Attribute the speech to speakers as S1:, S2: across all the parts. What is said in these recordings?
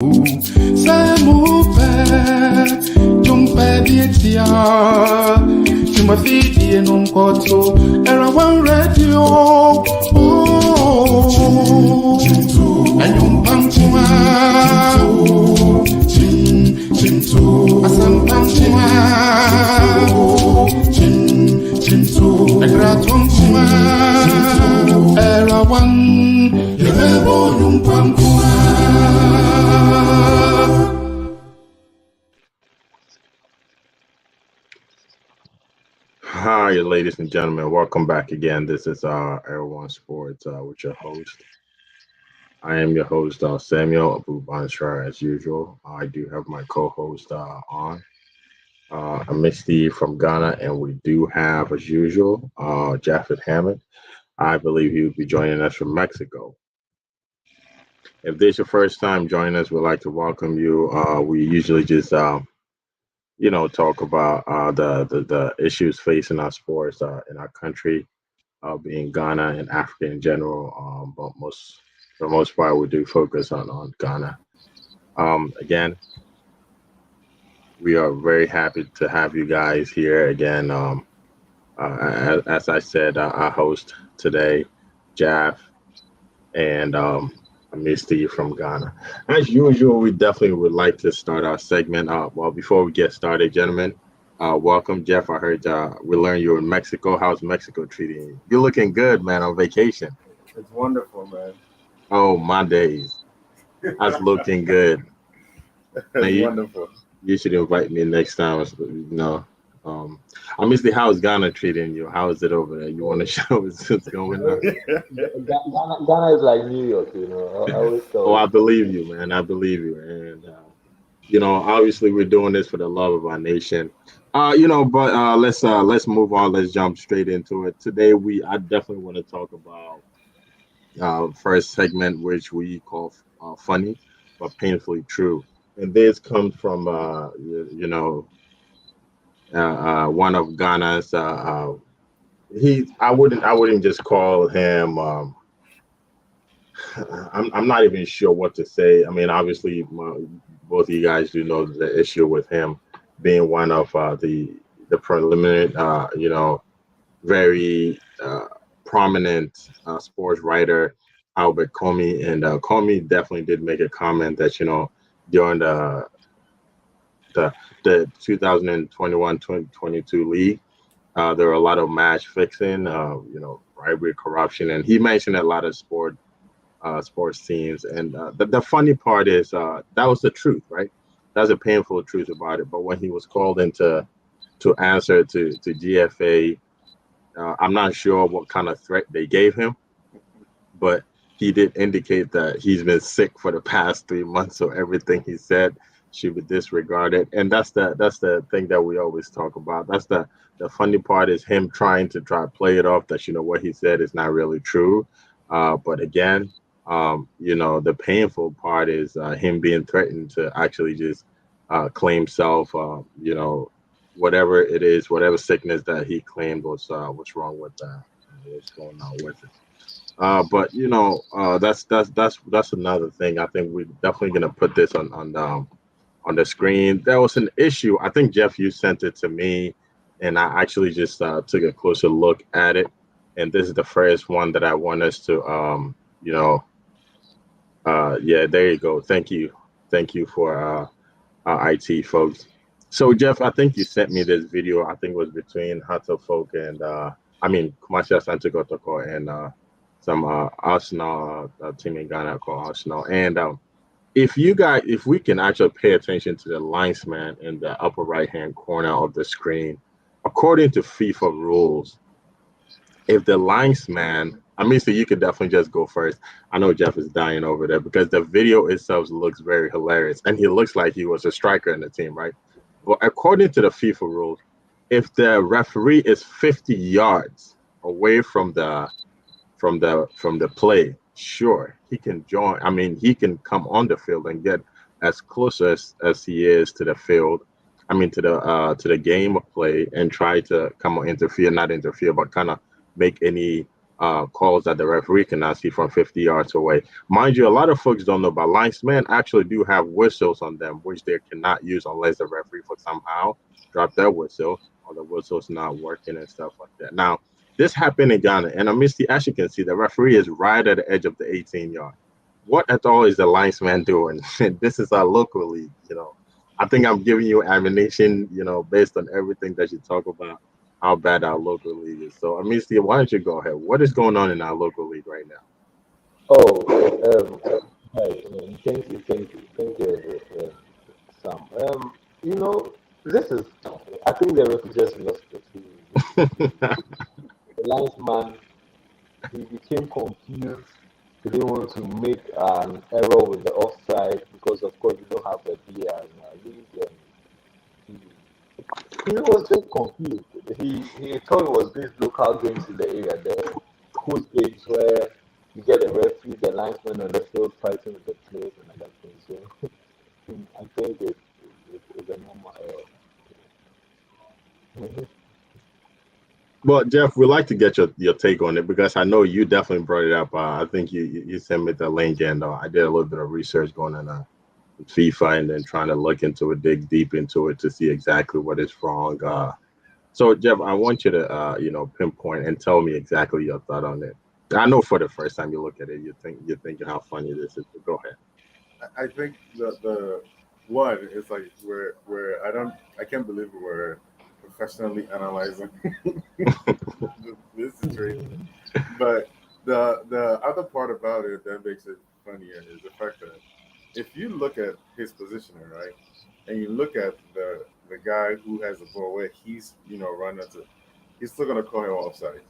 S1: Samupe, Jumpe Dietia, Timothy and Uncoto, Era1 Radio, and Umpampuma, Asam Pampuma, and Ratumpuma, Era1, Yelebo Umpampuma.
S2: Hi, ladies and gentlemen. Welcome back again. This is Era1 Sports with your host. I am your host, Samuel Abu-Bonsrah, as usual. I do have my co-host on, Misty from Ghana, and we do have, as usual, Japheth Hammond. I believe he will be joining us from Mexico. If this is your first time joining us, we'd like to welcome you. We usually just talk about the issues facing our sports in our country, being Ghana and Africa in general. But for the most part, we do focus on Ghana. Again, we are very happy to have you guys here again. As I said, our host today, Jaff, and Misty from Ghana. As usual, we definitely would like to start our segment. Well, before we get started, gentlemen, welcome, Jeff. I heard we learned you were in Mexico. How's Mexico treating you? You're looking good, man, on vacation.
S3: It's wonderful, man.
S2: Oh, my days. That's looking good.
S3: It's wonderful.
S2: You should invite me next time. Honestly, how's Ghana treating you? How is it over there? You want to show us what's going on?
S4: Ghana is like New York, I always
S2: Oh, I believe you, man. I believe you. And obviously we're doing this for the love of our nation. But let's move on. Let's jump straight into it. Today I definitely want to talk about first segment, which we call funny but painfully true. And this comes from one of Ghana's. I wouldn't just call him. I'm not even sure what to say. I mean, obviously, both of you guys do know the issue with him being one of the preliminary, very prominent sports writer, Albert Comey, and Comey definitely did make a comment that during the 2021-2022 league, there were a lot of match fixing, bribery, corruption, and he mentioned a lot of sports teams. And the funny part is that was the truth, right? That's a painful truth about it. But when he was called in to answer to GFA, I'm not sure what kind of threat they gave him, but he did indicate that he's been sick for the past 3 months, so everything he said should be disregarded. And that's the thing that we always talk about. That's the funny part is him trying to play it off that what he said is not really true. But again, the painful part is him being threatened to actually just claim self. Whatever it is, whatever sickness that he claimed was what's wrong with that, what's going on with it. But that's another thing. I think we're definitely gonna put this on the screen. There was an issue. I think Jeff, you sent it to me, and I actually just took a closer look at it. And this is the first one that I want us to yeah, there you go. Thank you for our IT folks. So Jeff, I think you sent me this video. I think it was between Hato Folk and Kumasi Asante Kotoko and some Arsenal team in Ghana called Arsenal. And if we can actually pay attention to the linesman in the upper right hand corner of the screen, according to FIFA rules, if the linesman, so you could definitely just go first. I know Jeff is dying over there because the video itself looks very hilarious, and he looks like he was a striker in the team, right? But according to the FIFA rules, if the referee is 50 yards away from the play, sure, he can join. He can come on the field and get as close as he is to the field. To the game of play and try to come on not interfere, but kind of make any calls that the referee cannot see from 50 yards away. Mind you, a lot of folks don't know, but linesmen actually do have whistles on them, which they cannot use unless the referee for somehow drop their whistle or the whistle's not working and stuff like that. Now, this happened in Ghana, and as you can see, the referee is right at the edge of the 18-yard. What at all is the linesman doing? This is our local league, I think I'm giving you ammunition, based on everything that you talk about, how bad our local league is. So, Amicia, why don't you go ahead? What is going on in our local league right now?
S4: Oh, hi, thank you, Sam. This is, I think the ref just lost it. The linesman, he became confused. He didn't want to make an error with the offside because, of course, we don't have a VR in our league. And he was just confused. He thought it was this local games in the area, the cool games where you get the referee, the linesman on the field fighting with the players and other things. So I think it's a normal error.
S2: Well, Jeff, we'd like to get your take on it because I know you definitely brought it up. I think you sent me the link, and I did a little bit of research going on FIFA and then trying to look into it, dig deep into it to see exactly what is wrong. So, Jeff, I want you to pinpoint and tell me exactly your thought on it. I know for the first time you look at it, you're thinking how funny this is. But go ahead.
S3: I think the one is like where I can't believe we're professionally analyzing this situation. But the other part about it that makes it funnier is the fact that if you look at his positioning, right, and you look at the guy who has the ball where he's running to, he's still gonna call him offside.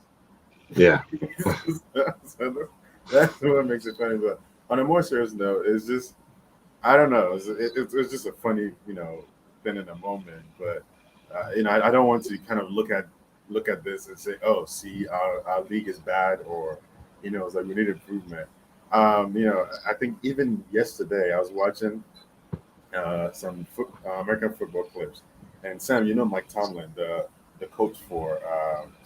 S2: Yeah.
S3: So that's what makes it funny. But on a more serious note, it's just I don't know. It's just a funny thing in the moment. But I don't want to kind of look at this and say, oh, see, our league is bad, or it's like we need improvement. I think even yesterday I was watching some American football clips, and Sam, Mike Tomlin, the coach for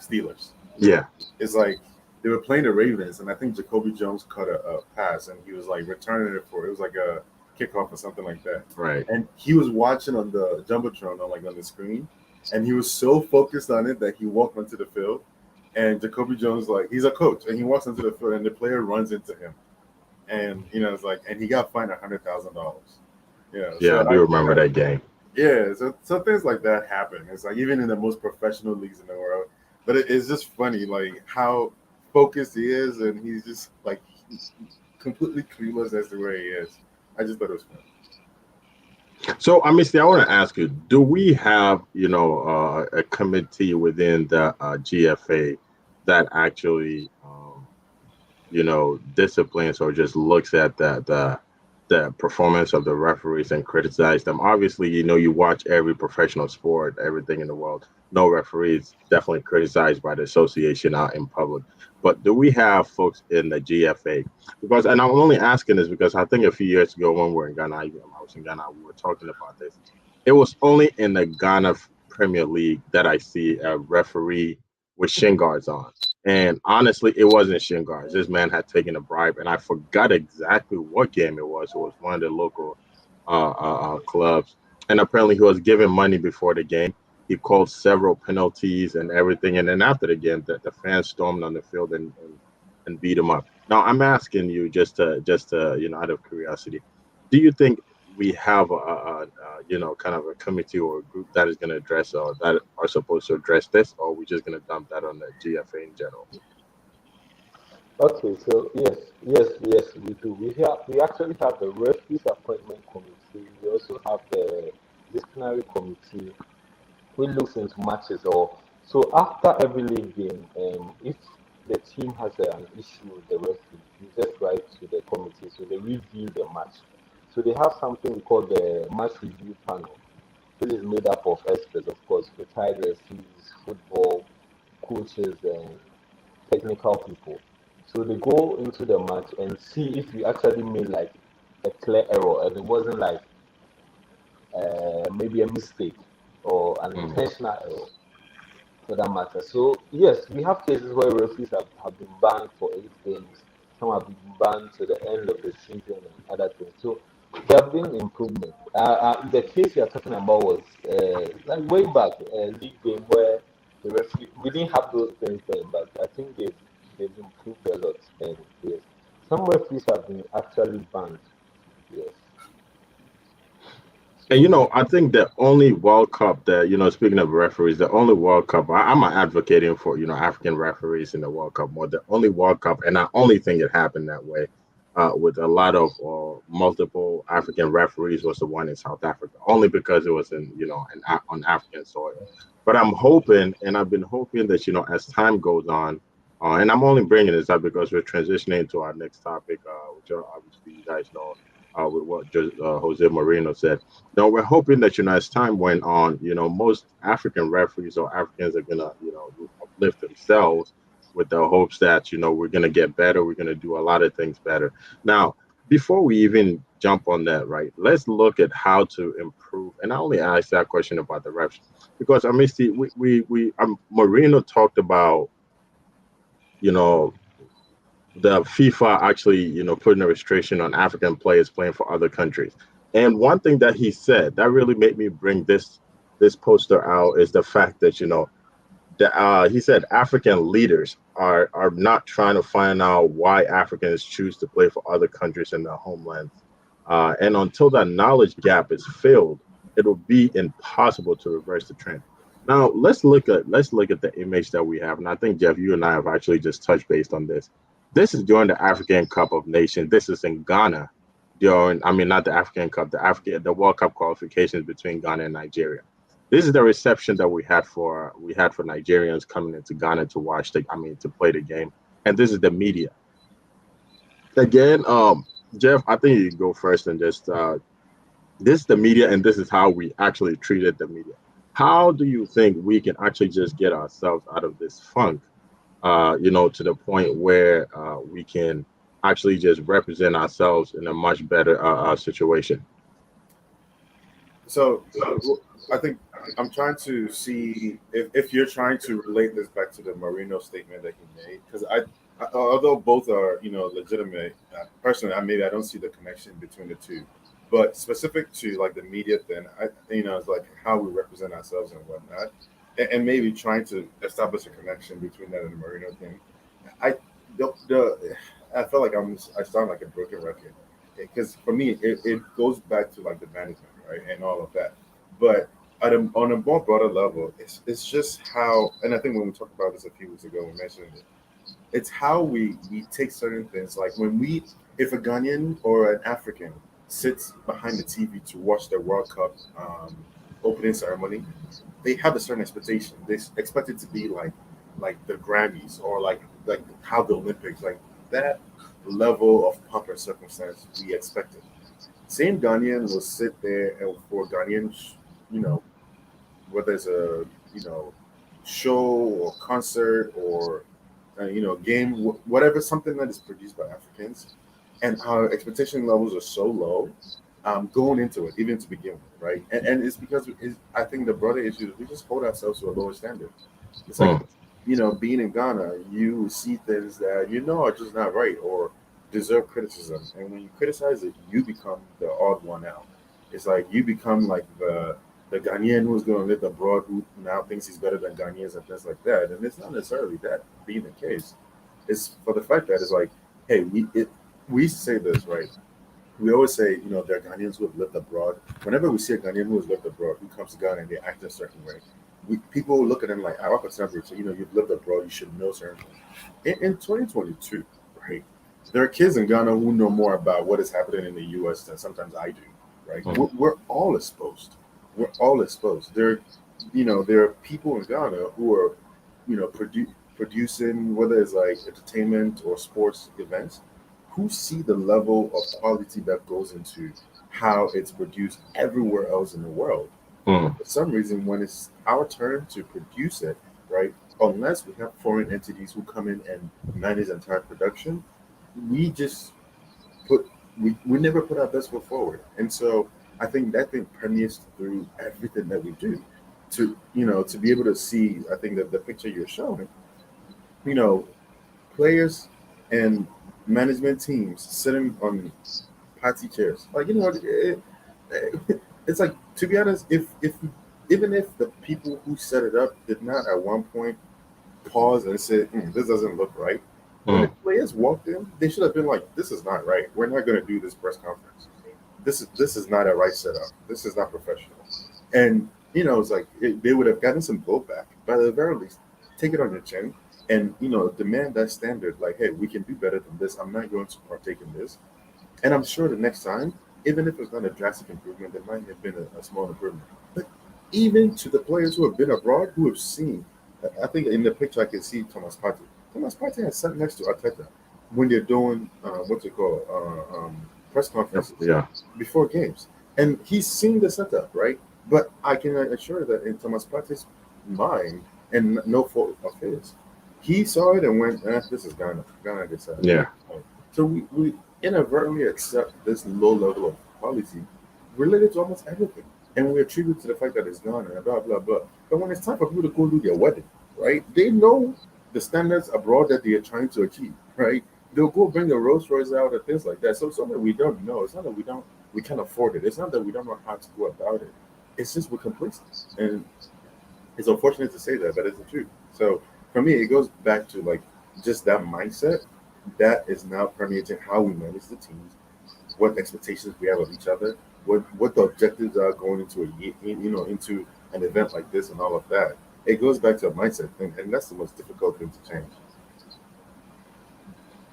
S3: Steelers.
S2: Yeah.
S3: It's like they were playing the Ravens, and I think Jacoby Jones caught a pass, and he was like returning it was like a kickoff or something like that.
S2: Right.
S3: And he was watching on the jumbotron on the screen, and he was so focused on it that he walked onto the field. And Jacoby Jones, he's a coach, and he walks onto the field, and the player runs into him, and it's like, and he got fined $100,000.
S2: Yeah,
S3: so
S2: I do remember that game.
S3: Yeah, so things like that happen. It's like even in the most professional leagues in the world. But it's just funny, like how focused he is, and he's just like completely clueless as to where he is. I just thought it was funny.
S2: So, Amici, I want to ask you: do we have, a committee within the GFA that actually, disciplines or just looks at the performance of the referees and criticize them? Obviously, you watch every professional sport, everything in the world. No referee is definitely criticized by the association out in public. But do we have folks in the GFA? Because, and I'm only asking this because I think a few years ago when we were in Ghana, I was in Ghana, we were talking about this. It was only in the Ghana Premier League that I see a referee with shin guards on. And honestly, it wasn't shin guards. This man had taken a bribe, and I forgot exactly what game it was. It was one of the local clubs. And apparently he was given money before the game. He called several penalties and everything. And then after the game, the fans stormed on the field and beat him up. Now, I'm asking you just to out of curiosity, do you think we have kind of a committee or a group that is going to address or that are supposed to address this, or are we just going to dump that on the GFA in general?
S4: Okay, so yes, we do. We actually have the referees appointment committee. We also have the disciplinary committee, which looks into matches. Or so after every league game, if the team has an issue with the referee, you just write to the committee, so they review the match. So they have something we call the match review panel, which is made up of experts, of course, retired referees, football coaches, and technical people. So they go into the match and see if you actually made like a clear error and it wasn't like maybe a mistake or an intentional error. for that matter. So yes, we have cases where referees have been banned for 8 games. Some have been banned to the end of the season and other things. So there have been improvements. The case you're talking about was like way back a league game where the referee we didn't have those things then, but I think they've improved a lot. And yes, some referees have been actually banned. Yes.
S2: And
S4: So
S2: I think the only World Cup that, speaking of referees, the only World Cup I'm advocating for, African referees in the World Cup more. The only World Cup, and I only think it happened that way, with a lot of multiple African referees was the one in South Africa, only because it was in, on African soil. But I'm hoping, and I've been hoping that, as time goes on, and I'm only bringing this up because we're transitioning into our next topic, which obviously you guys know, with what Jose Mourinho said. No, we're hoping that, as time went on, most African referees or Africans are gonna, uplift themselves with the hopes that, we're gonna get better, we're gonna do a lot of things better. Now, before we even jump on that, right, let's look at how to improve. And I only asked that question about the refs because I mean, see, Mourinho talked about, you know, the FIFA actually, putting a restriction on African players playing for other countries. And one thing that he said that really made me bring this poster out is the fact that, he said African leaders are not trying to find out why Africans choose to play for other countries in their homelands. And until that knowledge gap is filled, it will be impossible to reverse the trend. Now let's look at the image that we have, and I think Jeff, you and I have actually just touched based on this. This is during the African Cup of Nations. This is in Ghana during, I mean, not the African Cup, the World Cup qualifications between Ghana and Nigeria. This is the reception that we had for Nigerians coming into Ghana to to play the game, and this is the media. Again, Jeff, I think you can go first and just this is the media, and this is how we actually treated the media. How do you think we can actually just get ourselves out of this funk, to the point where we can actually just represent ourselves in a much better situation?
S3: So I think I'm trying to see if you're trying to relate this back to the Marino statement that he made, because although both are legitimate, personally, maybe I don't see the connection between the two. But specific to like the media thing, it's like how we represent ourselves and whatnot, and maybe trying to establish a connection between that and the Marino thing. I I feel like I sound like a broken record because for me it goes back to like the management, right, and all of that. But on a more broader level, it's just how, and I think when we talked about this a few weeks ago, we mentioned it. It's how we take certain things like when we if a Ghanaian or an African sits behind the TV to watch the World Cup opening ceremony, they have a certain expectation. They expect it to be like the Grammys or like how the Olympics, like that level of pomp and circumstance we expected. Same Ghanaian will sit there and for Ghanaians, you know, whether it's a show or concert or game, whatever, something that is produced by Africans, and our expectation levels are so low going into it, even to begin with, right? And it's because I think the broader issue is we just hold ourselves to a lower standard. It's like,
S2: Hmm.
S3: being in Ghana, you see things that are just not right or deserve criticism. And when you criticize it, you become the odd one out. It's like you become like the Ghanaian who's going to live abroad who now thinks he's better than Ghanaians and things like that. And it's not necessarily that being the case. It's for the fact that it's like, hey, we say this, right? We always say, there are Ghanaians who have lived abroad. Whenever we see a Ghanaian who has lived abroad, who comes to Ghana and they act a certain way, people look at them like, our contemporaries, so, you've lived abroad, you should know certain things. In 2022, right, there are kids in Ghana who know more about what is happening in the U.S. than sometimes I do, right?
S2: Hmm.
S3: We're all exposed. We're all exposed. There are people in Ghana who are, producing, whether it's like entertainment or sports events, who see the level of quality that goes into how it's produced everywhere else in the world.
S2: Hmm.
S3: For some reason, when it's our turn to produce it, right, unless we have foreign entities who come in and manage the entire production, we just put we never put our best foot forward. And so I think that thing permeates through everything that we do. to to be able to see. I think that the picture you're showing, you know, players and management teams sitting on party chairs. Like it's like, to be honest, if even if the people who set it up did not at one point pause and say, "This doesn't look right." When the
S2: Mm.
S3: players walked in, they should have been like, "This is not right. We're not going to do this press conference. This is not a right setup. This is not professional." And it's like they would have gotten some blowback, but at the very least, take it on your chin and demand that standard. Like, hey, we can do better than this. I'm not going to partake in this. And I'm sure the next time, even if it's not a drastic improvement, there might have been a small improvement. But even to the players who have been abroad, who have seen, I think in the picture I can see Thomas Partey. Thomas Partey has sat next to Arteta when they're doing what's it called, press
S2: Yep.
S3: conferences
S2: Yeah.
S3: before games, and he's seen the setup, right? But I can assure that in Thomas Partey's mind, and no fault of his, he saw it and went, "This is Ghana. Ghana decided."
S2: Yeah.
S3: So we inadvertently accept this low level of quality related to almost everything. And we attribute to the fact that it's gone and blah blah blah. But when it's time for people to go do their wedding, right? They know the standards abroad that they are trying to achieve, right? They'll go bring a Rolls Royce out and things like that. So it's not that we don't know. It's not that we can't afford it. It's not that we don't know how to go about it. It's just we're complacent. And it's unfortunate to say that, but it's the truth. So for me, it goes back to like just that mindset that is now permeating how we manage the teams, what expectations we have of each other, what the objectives are going into into an event like this and all of that. It goes back to a mindset thing, and that's the most difficult thing to change.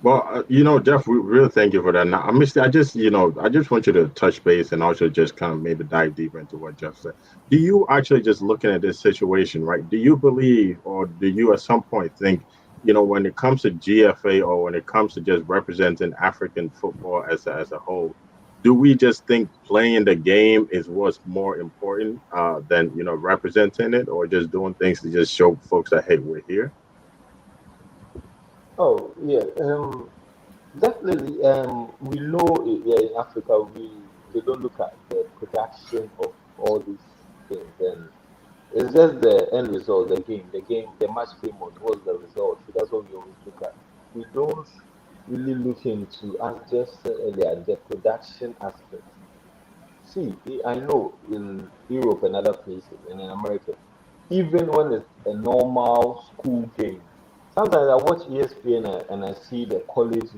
S2: Well, Jeff, we really thank you for that. Now, I just want you to touch base and also just kind of maybe dive deeper into what Jeff said. Do you actually, just looking at this situation, right? Do you believe, or do you at some point think, when it comes to GFA, or when it comes to just representing African football as a whole, do we just think playing the game is what's more important than representing it, or just doing things to just show folks that, hey, we're here?
S4: Oh yeah, definitely. We know here in Africa, we don't look at the production of all these things, and it's just the end result, the match payment. What's the result? So that's what we always look at. We don't really look into, as Jeff said earlier, the production aspect. See, I know in Europe and other places, and in America, even when it's a normal school game, sometimes I watch ESPN and I see the college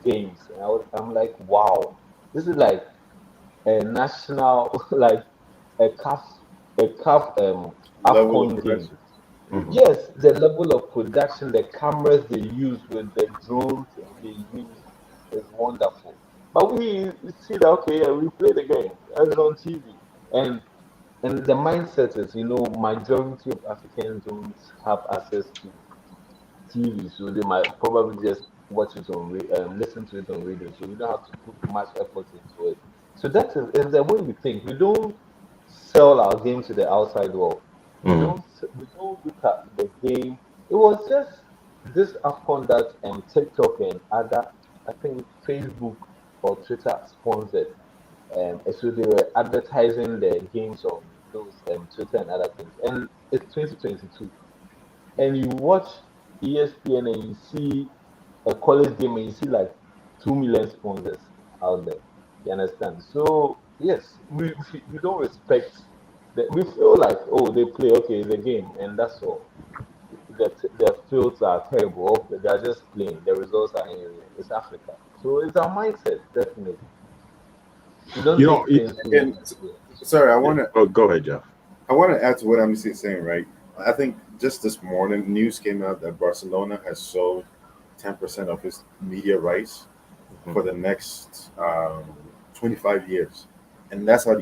S4: games, and I'm like, wow, this is like a national, like a calf
S3: Level of
S4: AFCON game.
S3: production.
S2: Hmm.
S4: Yes, the level of production, the cameras they use with the drones they use is wonderful. But we see that, okay, yeah, we play the game, it's on TV, and the mindset is, majority of Africans don't have access to TV, so they might probably just watch it on listen to it on radio. So we don't have to put much effort into it. So that is the way we think. We don't sell our game to the outside world.
S2: Hmm.
S4: We don't look at the game. It was just this AFCON that TikTok and other, I think Facebook or Twitter sponsored. So they were advertising the games on those Twitter and other things. And it's 2022, and you watch ESPN and you see a college game and you see like 2 million sponsors out there. You understand? So yes, we don't respect that. We feel like, oh, they play, okay, it's a game and that's all. The fields are terrible. They're just playing. The results are in it's Africa. So it's our mindset, definitely. We don't
S2: You know,
S4: take things too.
S3: And sorry,
S2: yeah, go ahead, Jeff.
S3: I want to add to what I'm saying. Right, I think just this morning news came out that Barcelona has sold 10% of its media rights
S2: Mhm.
S3: for the next 25 years, and that's how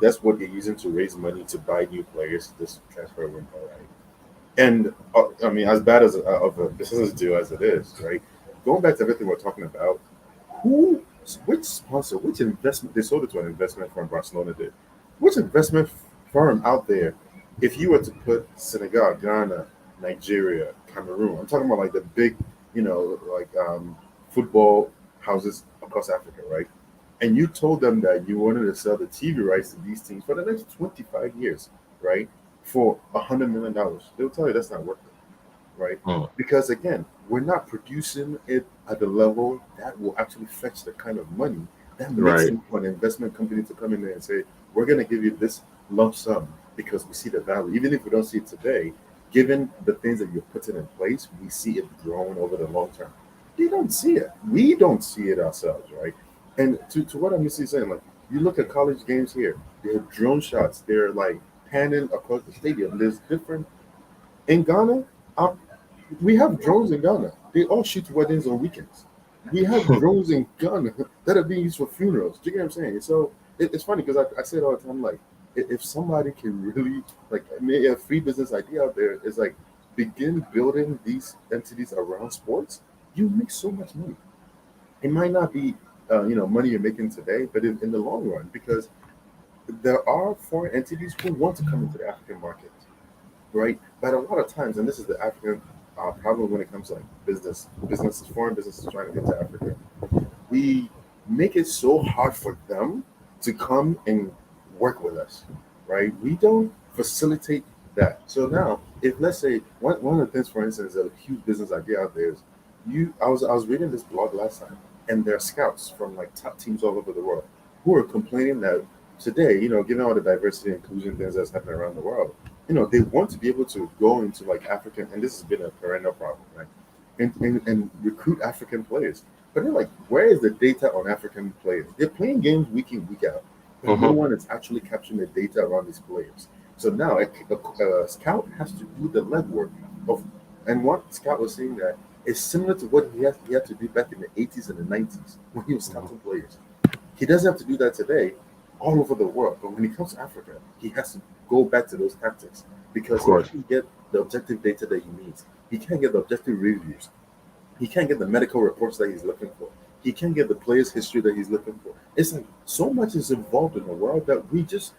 S3: that's what they're using to raise money to buy new players this transfer window, right? And I mean, as bad as of a business deal as it is, right? Going back to everything we're talking about, who, which sponsor, which investment, they sold it to an investment firm, Barcelona did. Which investment firm out there, if you were to put Senegal, Ghana, Nigeria, Cameroon, I'm talking about like the big, like football houses across Africa, right? And you told them that you wanted to sell the TV rights to these teams for the next 25 years, right? for $100 million, they'll tell you that's not worth it, right?
S2: Mm.
S3: Because again, we're not producing it at the level that will actually fetch the kind of money that makes
S2: Right.
S3: sense for an investment company to come in there and say, we're going to give you this lump sum because we see the value. Even if we don't see it today, given the things that you're putting in place, we see it growing over the long term. They don't see it. We don't see it ourselves, right? And to what I'm basically saying, like, you look at college games here, they're drone shots, they're like panning across the stadium. There's different in Ghana. Um, we have drones in Ghana. They all shoot weddings on weekends. We have drones in Ghana that are being used for funerals. Do you get what I'm saying? So it's funny because I say it all the time. Like, if somebody can really, like, maybe a free business idea out there is like, begin building these entities around sports, you make so much money. It might not be money you're making today, but in the long run, because there are foreign entities who want to come into the African market, right? But a lot of times, and this is the African problem when it comes to like businesses, foreign businesses trying to get to Africa, we make it so hard for them to come and work with us, right? We don't facilitate that. So now, if let's say one of the things, for instance, a huge business idea out there is I was reading this blog last time, and there are scouts from like top teams all over the world who are complaining that today, given all the diversity and inclusion things that's happening around the world, they want to be able to go into like African, and this has been a perennial problem, right? And recruit African players. But they're like, where is the data on African players? They're playing games week in, week out, but no
S2: Mhm.
S3: one is actually capturing the data around these players. So now a scout has to do the legwork of, and what Scout was saying that is similar to what he had to do back in the 80s and the 90s when he was
S2: Mhm.
S3: scouting players. He doesn't have to do that today all over the world. But when he comes to Africa, he has to go back to those tactics
S2: Of
S3: because he
S2: course.
S3: can't get the objective data that he needs. He can't get the objective reviews. He can't get the medical reports that he's looking for. He can't get the player's history that he's looking for. It's like so much is involved in the world that we just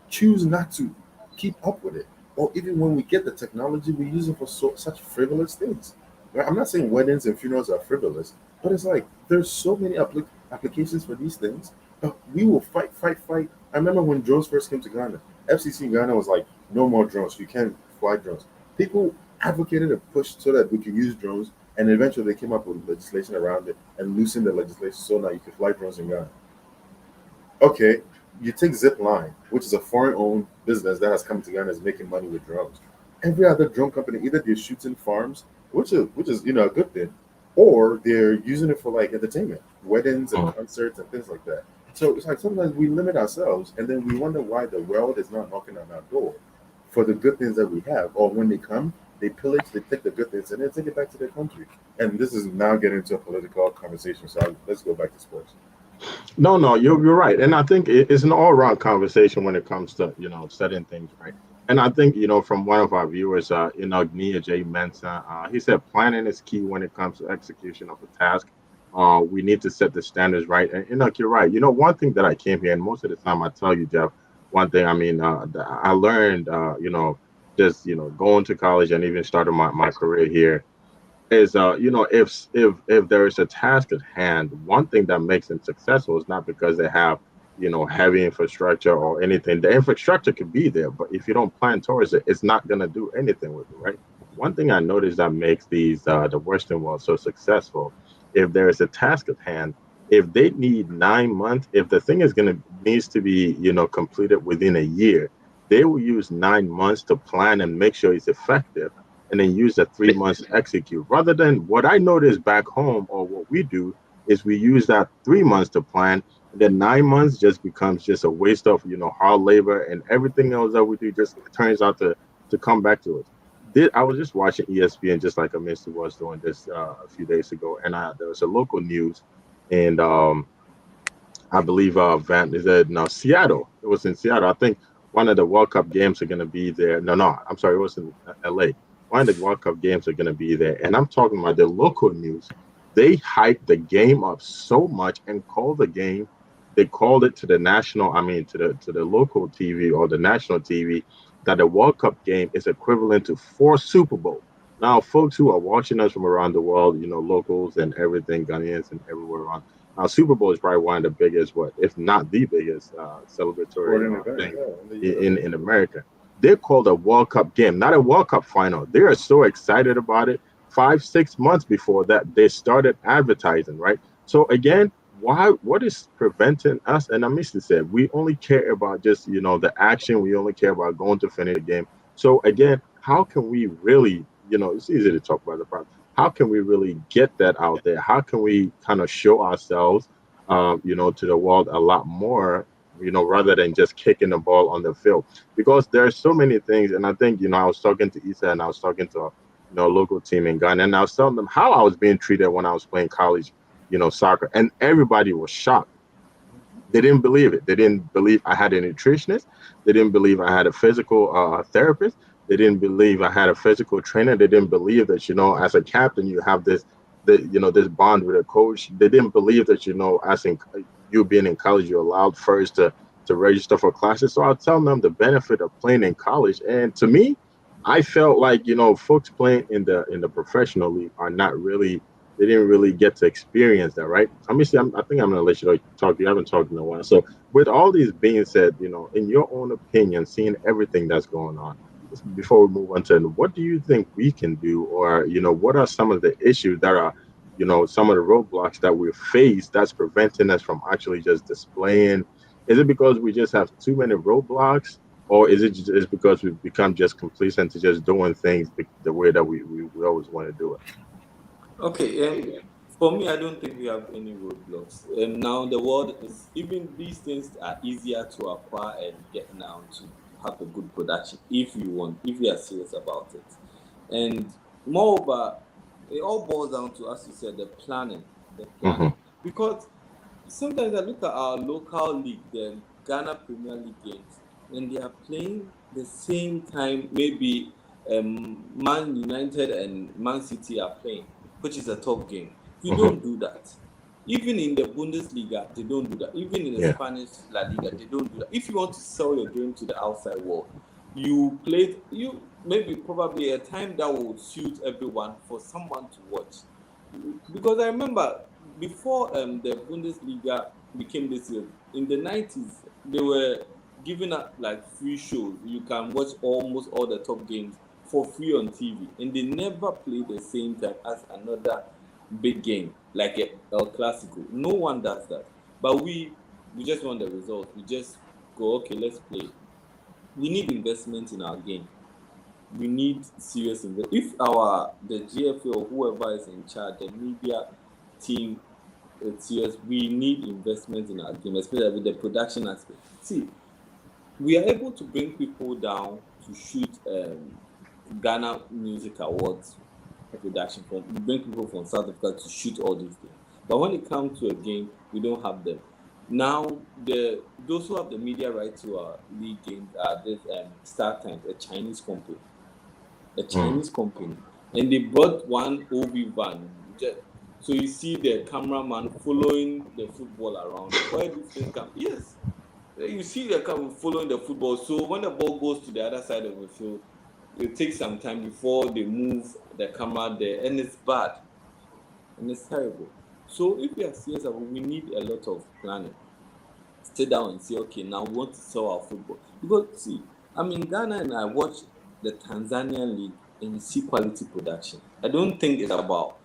S3: choose not to keep up with it. Or even when we get the technology, we use it for such frivolous things. Right? I'm not saying weddings and funerals are frivolous, but it's like there's so many applications for these things. But we will fight, fight, fight. I remember when drones first came to Ghana. FCC in Ghana was like, no more drones. You can't fly drones. People advocated and pushed so that we could use drones, and eventually they came up with legislation around it and loosened the legislation so now you can fly drones in Ghana. Okay, you take Zipline, which is a foreign-owned business that has come to Ghana, is making money with drones. Every other drone company, either they're shooting farms, which is a good thing, or they're using it for like entertainment, weddings and
S2: Mm.
S3: concerts and things like that. So it's like sometimes we limit ourselves, and then we wonder why the world is not knocking on our door for the good things that we have. Or when they come, they pillage, they take the good things, and then take it back to their country. And this is now getting into a political conversation. So let's go back to sports.
S2: No, no, you're right, and I think it's an all around conversation when it comes to setting things right. And I think from one of our viewers, Nia J Mensa, he said planning is key when it comes to execution of a task. We need to set the standards right. And you're right. One thing that I came here, and most of the time I tell you, Jeff, one thing I mean, I learned, just going to college and even starting my career here is if there is a task at hand, one thing that makes them successful is not because they have heavy infrastructure or anything. The infrastructure could be there, but if you don't plan towards it, it's not going to do anything with it, right? One thing I noticed that makes these the Western world so successful, if there is a task at hand, if they need 9 months, if the thing is going to needs to be completed within a year, they will use 9 months to plan and make sure it's effective, and then use the 3 months to execute. Rather than what I noticed back home, or what we do is we use that 3 months to plan, and then 9 months just becomes just a waste of hard labor, and everything else that we do just turns out to come back to us. I was just watching ESPN, just like Mr. was doing this a few days ago, and there was a local news, and I believe Van is it no Seattle. It was in Seattle. I think one of the World Cup games are going to be there. No, no, I'm sorry, it was in LA. One of the World Cup games are going to be there, and I'm talking about the local news. They hyped the game up so much and called the game. They called it to the national. I mean, to the local TV or the national TV, that the World Cup game is equivalent to 4 Super Bowl. Now, folks who are watching us from around the world, locals and everything, Ghanaians and everywhere around, now, Super Bowl is probably one of the biggest, what if not the biggest, celebratory
S3: Sporting event,
S2: thing
S3: yeah, in the US.
S2: in America. They called a World Cup game, not a World Cup final. They are so excited about it. 5, 6 months before that, they started advertising, right? So again, why? What is preventing us? And Amisi said, we only care about just the action. We only care about going to finish the game. So again, how can we really, it's easy to talk about the problem. How can we really get that out there? How can we kind of show ourselves, to the world a lot more, rather than just kicking the ball on the field? Because there are so many things. And I think, I was talking to Issa and I was talking to a local team in Ghana, and I was telling them how I was being treated when I was playing college, soccer, and everybody was shocked. They didn't believe it. They didn't believe I had a nutritionist. They didn't believe I had a physical therapist. They didn't believe I had a physical trainer. They didn't believe that, as a captain, you have this bond with a coach. They didn't believe that, as in you being in college, you're allowed first to register for classes. So I'll tell them the benefit of playing in college. And to me, I felt like, folks playing in the professional league are not really, they didn't really get to experience that, right? I mean, see, I think I'm going to let you talk. You haven't talked in a while. So, with all these being said, in your own opinion, seeing everything that's going on, just before we move on to what do you think we can do, or what are some of the issues that are, some of the roadblocks that we face that's preventing us from actually just displaying? Is it because we just have too many roadblocks? Or is it just because we've become just complacent to just doing things the way that we always want to do it?
S5: Okay, for me, I don't think we have any roadblocks. Now the world is, even these things are easier to acquire and get now to have a good production if you want, if you are serious about it. And moreover, it all boils down to, as you said, the planning. The
S2: Mm-hmm.
S5: planning. Because sometimes I look at our local league, the Ghana Premier League games, and they are playing the same time. Maybe Man United and Man City are playing, which is a top game. You
S2: Mm-hmm.
S5: don't do that. Even in the Bundesliga, they don't do that. Even in the
S2: Yeah.
S5: Spanish La Liga, they don't do that. If you want to sell your game to the outside world, you play you maybe probably a time that will suit everyone for someone to watch. Because I remember before the Bundesliga became this year, in the 90s, they were giving up like free shows. You can watch almost all the top games for free on TV, and they never play the same time as another big game like a El Clasico. No one does that. But we just want the results. We just go, okay, let's play. We need investment in our game. We need serious investment. If the GFA or whoever is in charge, the media team, it's serious, we need investment in our game, especially with the production aspect. See, we are able to bring people down to shoot Ghana Music Awards production from. We bring people from South Africa to shoot all these things. But when it comes to a game, we don't have them. Now, those who have the media right to our league games are this Star Times, a Chinese company. And they brought one OV van. So you see the cameraman following the football around. Where these things come? Yes, you see the camera following the football. So when the ball goes to the other side of the field, it takes some time before they move the camera there, and it's bad and it's terrible. So if we are serious about, we need a lot of planning. Sit down and say, okay, now we want to sell our football. Because see, I'm in Ghana and I watch the Tanzanian league and you see quality production. I don't think it's about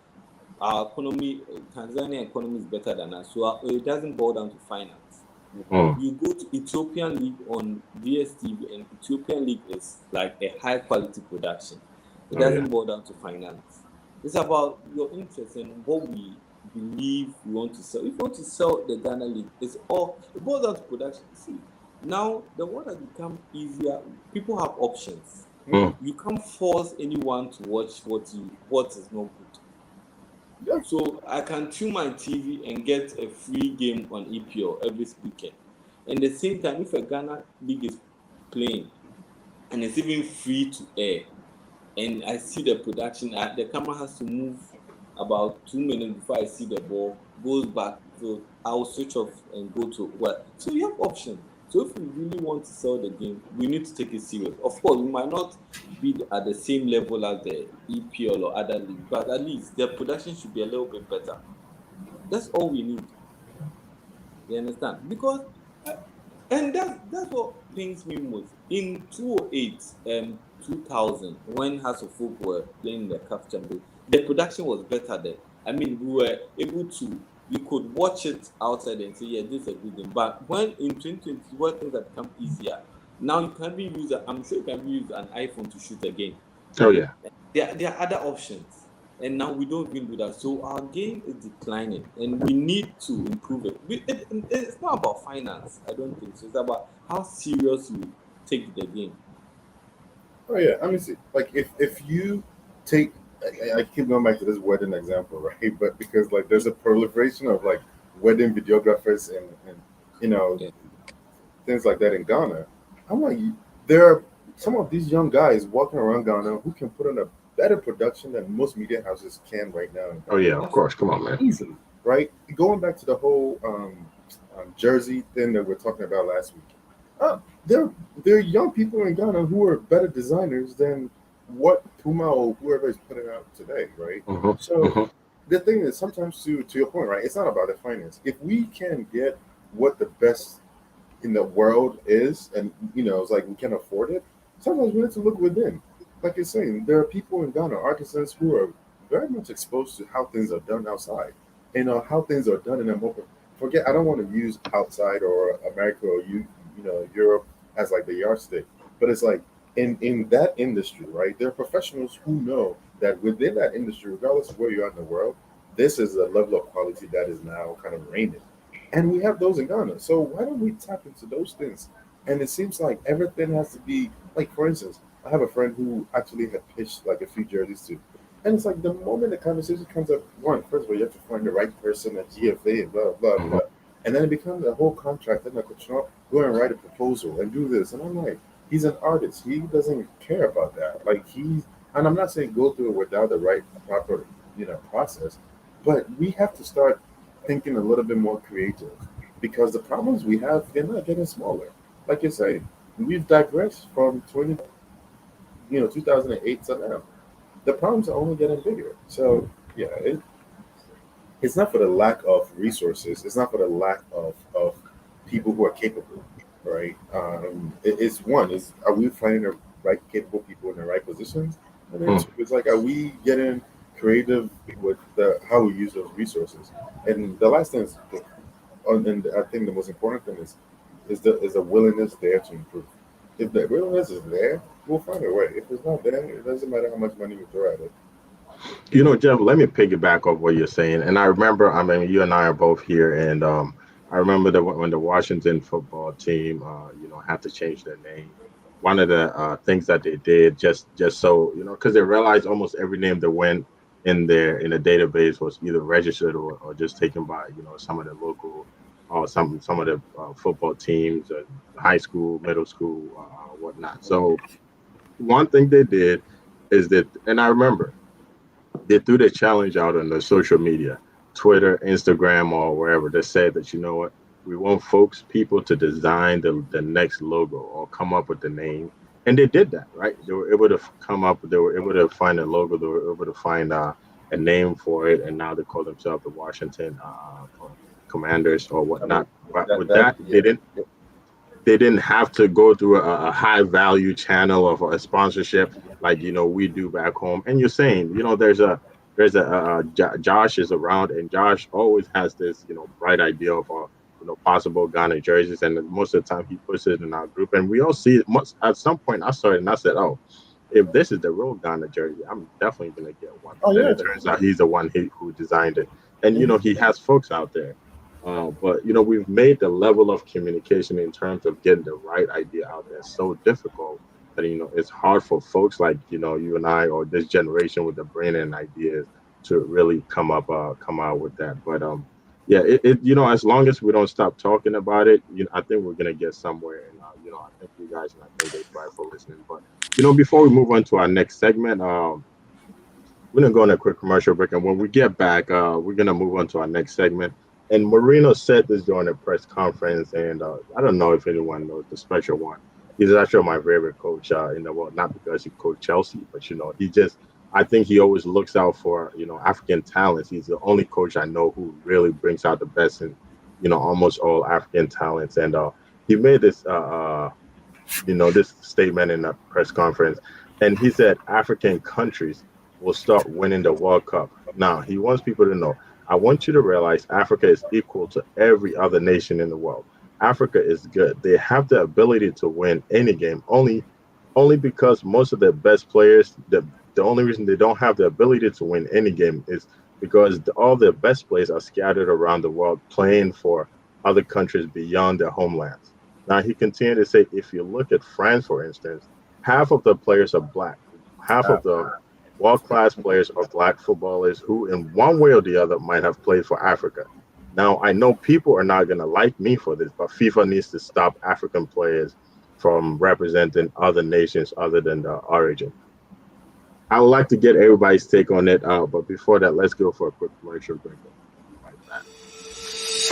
S5: our economy. Tanzania economy is better than us, so it doesn't boil down to finance.
S2: Mm.
S5: You go to Ethiopian league on DSTV, and Ethiopian league is like a high quality production. It
S2: Oh, yeah.
S5: doesn't boil down to finance. It's about your interest and what we believe we want to sell. If you want to sell the Ghana league, it boils down to production. See, now the world has become easier. People have options.
S2: Mm.
S5: You can't force anyone to watch what is not good.
S3: Yeah.
S5: So I can tune my TV and get a free game on EPL every weekend. And at the same time, if a Ghana league is playing and it's even free to air, and I see the production, the camera has to move about 2 minutes before I see the ball, goes back. So I'll switch off and go to what. So you have options. So if we really want to sell the game, we need to take it serious. Of course, we might not be at the same level as the EPL or other league, but at least the production should be a little bit better. That's all we need. You understand? Because and that's what pains me most in 2008 and 2000 when House of Folk were playing the CAF Champions, the production was better then. I mean, we were able to, you could watch it outside and say, yeah, this is a good thing. But when in 2020, where things have become easier, now you can be use. I'm sure you can use an iPhone to shoot a game.
S2: Oh yeah.
S5: There are other options, and now we don't even do that. So our game is declining, and we need to improve it. It's not about finance. I don't think so. It's about how serious we take the game.
S3: Oh yeah, I mean, see, like if you take, I keep going back to this wedding example, right? But because like there's a proliferation of like wedding videographers and you know
S5: Yeah.
S3: things like that in Ghana. I'm like, there are some of these young guys walking around Ghana who can put on a better production than most media houses can right now in
S2: Oh
S3: Ghana.
S2: yeah, of course. Come on, man.
S3: Easily, right? Going back to the whole Jersey thing that we are talking about last week. Uh, there, there are young people in Ghana who are better designers than what Puma or whoever is putting out today, right?
S2: Hmm.
S3: So
S2: Hmm.
S3: the thing is, sometimes to your point, right? It's not about the finance. If we can get what the best in the world is, and it's like we can afford it. Sometimes we need to look within. Like you're saying, there are people in Ghana, artisans who are very much exposed to how things are done outside, and how things are done in a more. Forget, I don't want to use outside or America or Europe as like the yardstick, but it's like in that industry, right? There are professionals who know that within that industry, regardless of where you are in the world, this is a level of quality that is now kind of reigning. And we have those in Ghana. So why don't we tap into those things? And it seems like everything has to be like, for instance, I have a friend who actually had pitched like a few jerseys too. And it's like the moment the conversation comes up, one, first of all, you have to find the right person at GFA and blah, blah,
S2: Hmm.
S3: blah. And then it becomes a whole contract. Then like, go and write a proposal and do this. And I'm like, he's an artist. He doesn't care about that. And I'm not saying go through it without the right, proper, process, but we have to start thinking a little bit more creative because the problems we have, they're not getting smaller. Like you say, we've digressed from 2008 to now. The problems are only getting bigger. So yeah, it's not for the lack of resources. It's not for the lack of people who are capable, right? It's one is, are we finding the right capable people in the right positions, and then two, it's like, are we getting creative with how we use those resources? And the last thing is, and I think the most important thing is the willingness there to improve. If the willingness is there, we'll find a way. If it's not there, it doesn't matter how much money we throw at it.
S2: Jeff, let me piggyback off what you're saying. And I remember, I mean, you and I are both here, and I remember that when the Washington football team, had to change their name. One of the things that they did, just so because they realized almost every name that went in the database was either registered or just taken by some of the local or some of the football teams, high school, middle school, whatnot. So one thing they did is that, and I remember they threw the challenge out on the social media, Twitter, Instagram, or wherever. They said that we want people to design the next logo or come up with the name, and they did that, right? They were able to they were able to find a logo, they were able to find a name for it, and now they call themselves the Washington Commanders or
S3: I mean,
S2: whatnot. But
S3: that
S2: with
S3: that
S2: that,
S3: yeah.
S2: they didn't have to go through a high value channel of a sponsorship like we do back home. And you're saying Josh is around, and Josh always has this bright idea of possible Ghana jerseys, and most of the time he puts it in our group, and we all see it. At some point, I saw it and I said, "Oh, if this is the real Ghana jersey, I'm definitely gonna get one."
S3: Oh
S2: Then
S3: yeah.
S2: it turns out he's the one who designed it, and
S3: Mhm.
S2: he has folks out there. But we've made the level of communication in terms of getting the right idea out there so difficult that it's hard for folks like you and I or this generation with the brain and ideas to really come out with that. But yeah, as long as we don't stop talking about it, I think we're gonna get somewhere. And I thank you guys, and I thank everybody for listening. But before we move on to our next segment, we're gonna go on a quick commercial break, and when we get back, we're gonna move on to our next segment. And Marino said this during a press conference, and I don't know if anyone knows the special one. He's actually my favorite coach in the world, not because he coached Chelsea, but he just. I think he always looks out for African talents. He's the only coach I know who really brings out the best in almost all African talents. And he made this this statement in a press conference, and he said African countries will start winning the World Cup. Now he wants people to know. I want you to realize Africa is equal to every other nation in the world. Africa is good. They have the ability to win any game. Only because most of their best players, the only reason they don't have the ability to win any game is because all their best players are scattered around the world playing for other countries beyond their homelands. Now he continued to say, if you look at France, for instance, half of the players are black. Half of the world-class players are black footballers who, in one way or the other, might have played for Africa. Now, I know people are not going to like me for this, but FIFA needs to stop African players from representing other nations other than the origin. I would like to get everybody's take on it, but before that, let's go for a quick commercial break. Right back.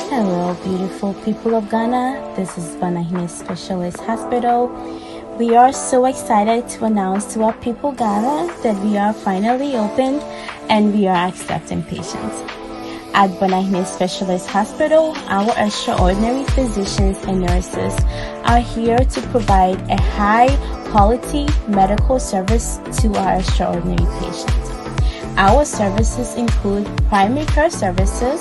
S6: Hello, beautiful people of Ghana. This is Banahine Specialist Hospital. We are so excited to announce to our people Ghana that we are finally opened and we are accepting patients. At Banahine Specialist Hospital, our extraordinary physicians and nurses are here to provide a high quality medical service to our extraordinary patients. Our services include primary care services,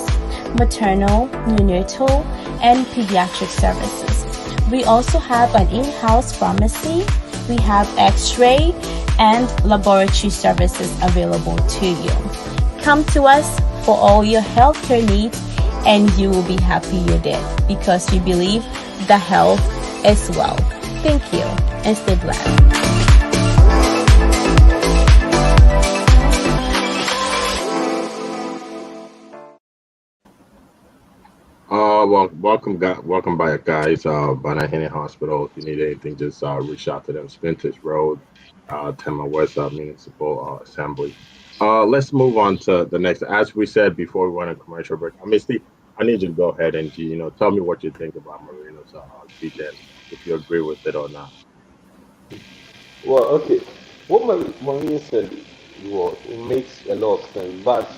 S6: maternal, neonatal, and pediatric services. We also have an in-house pharmacy. We have x-ray and laboratory services available to you. Come to us for all your healthcare needs and you will be happy you did because we believe the health is wealth. Thank you and stay blessed.
S2: Welcome back, guys. Banahini Hospital. If you need anything, just reach out to them. Spintex Road, Tema West Municipal Assembly. Let's move on to the next. As we said before, we went on commercial break. I mean, Steve, I need you to go ahead and tell me what you think about Marino's speech and if you agree with it or not.
S4: Well, okay. What Maria said it makes a lot of sense, but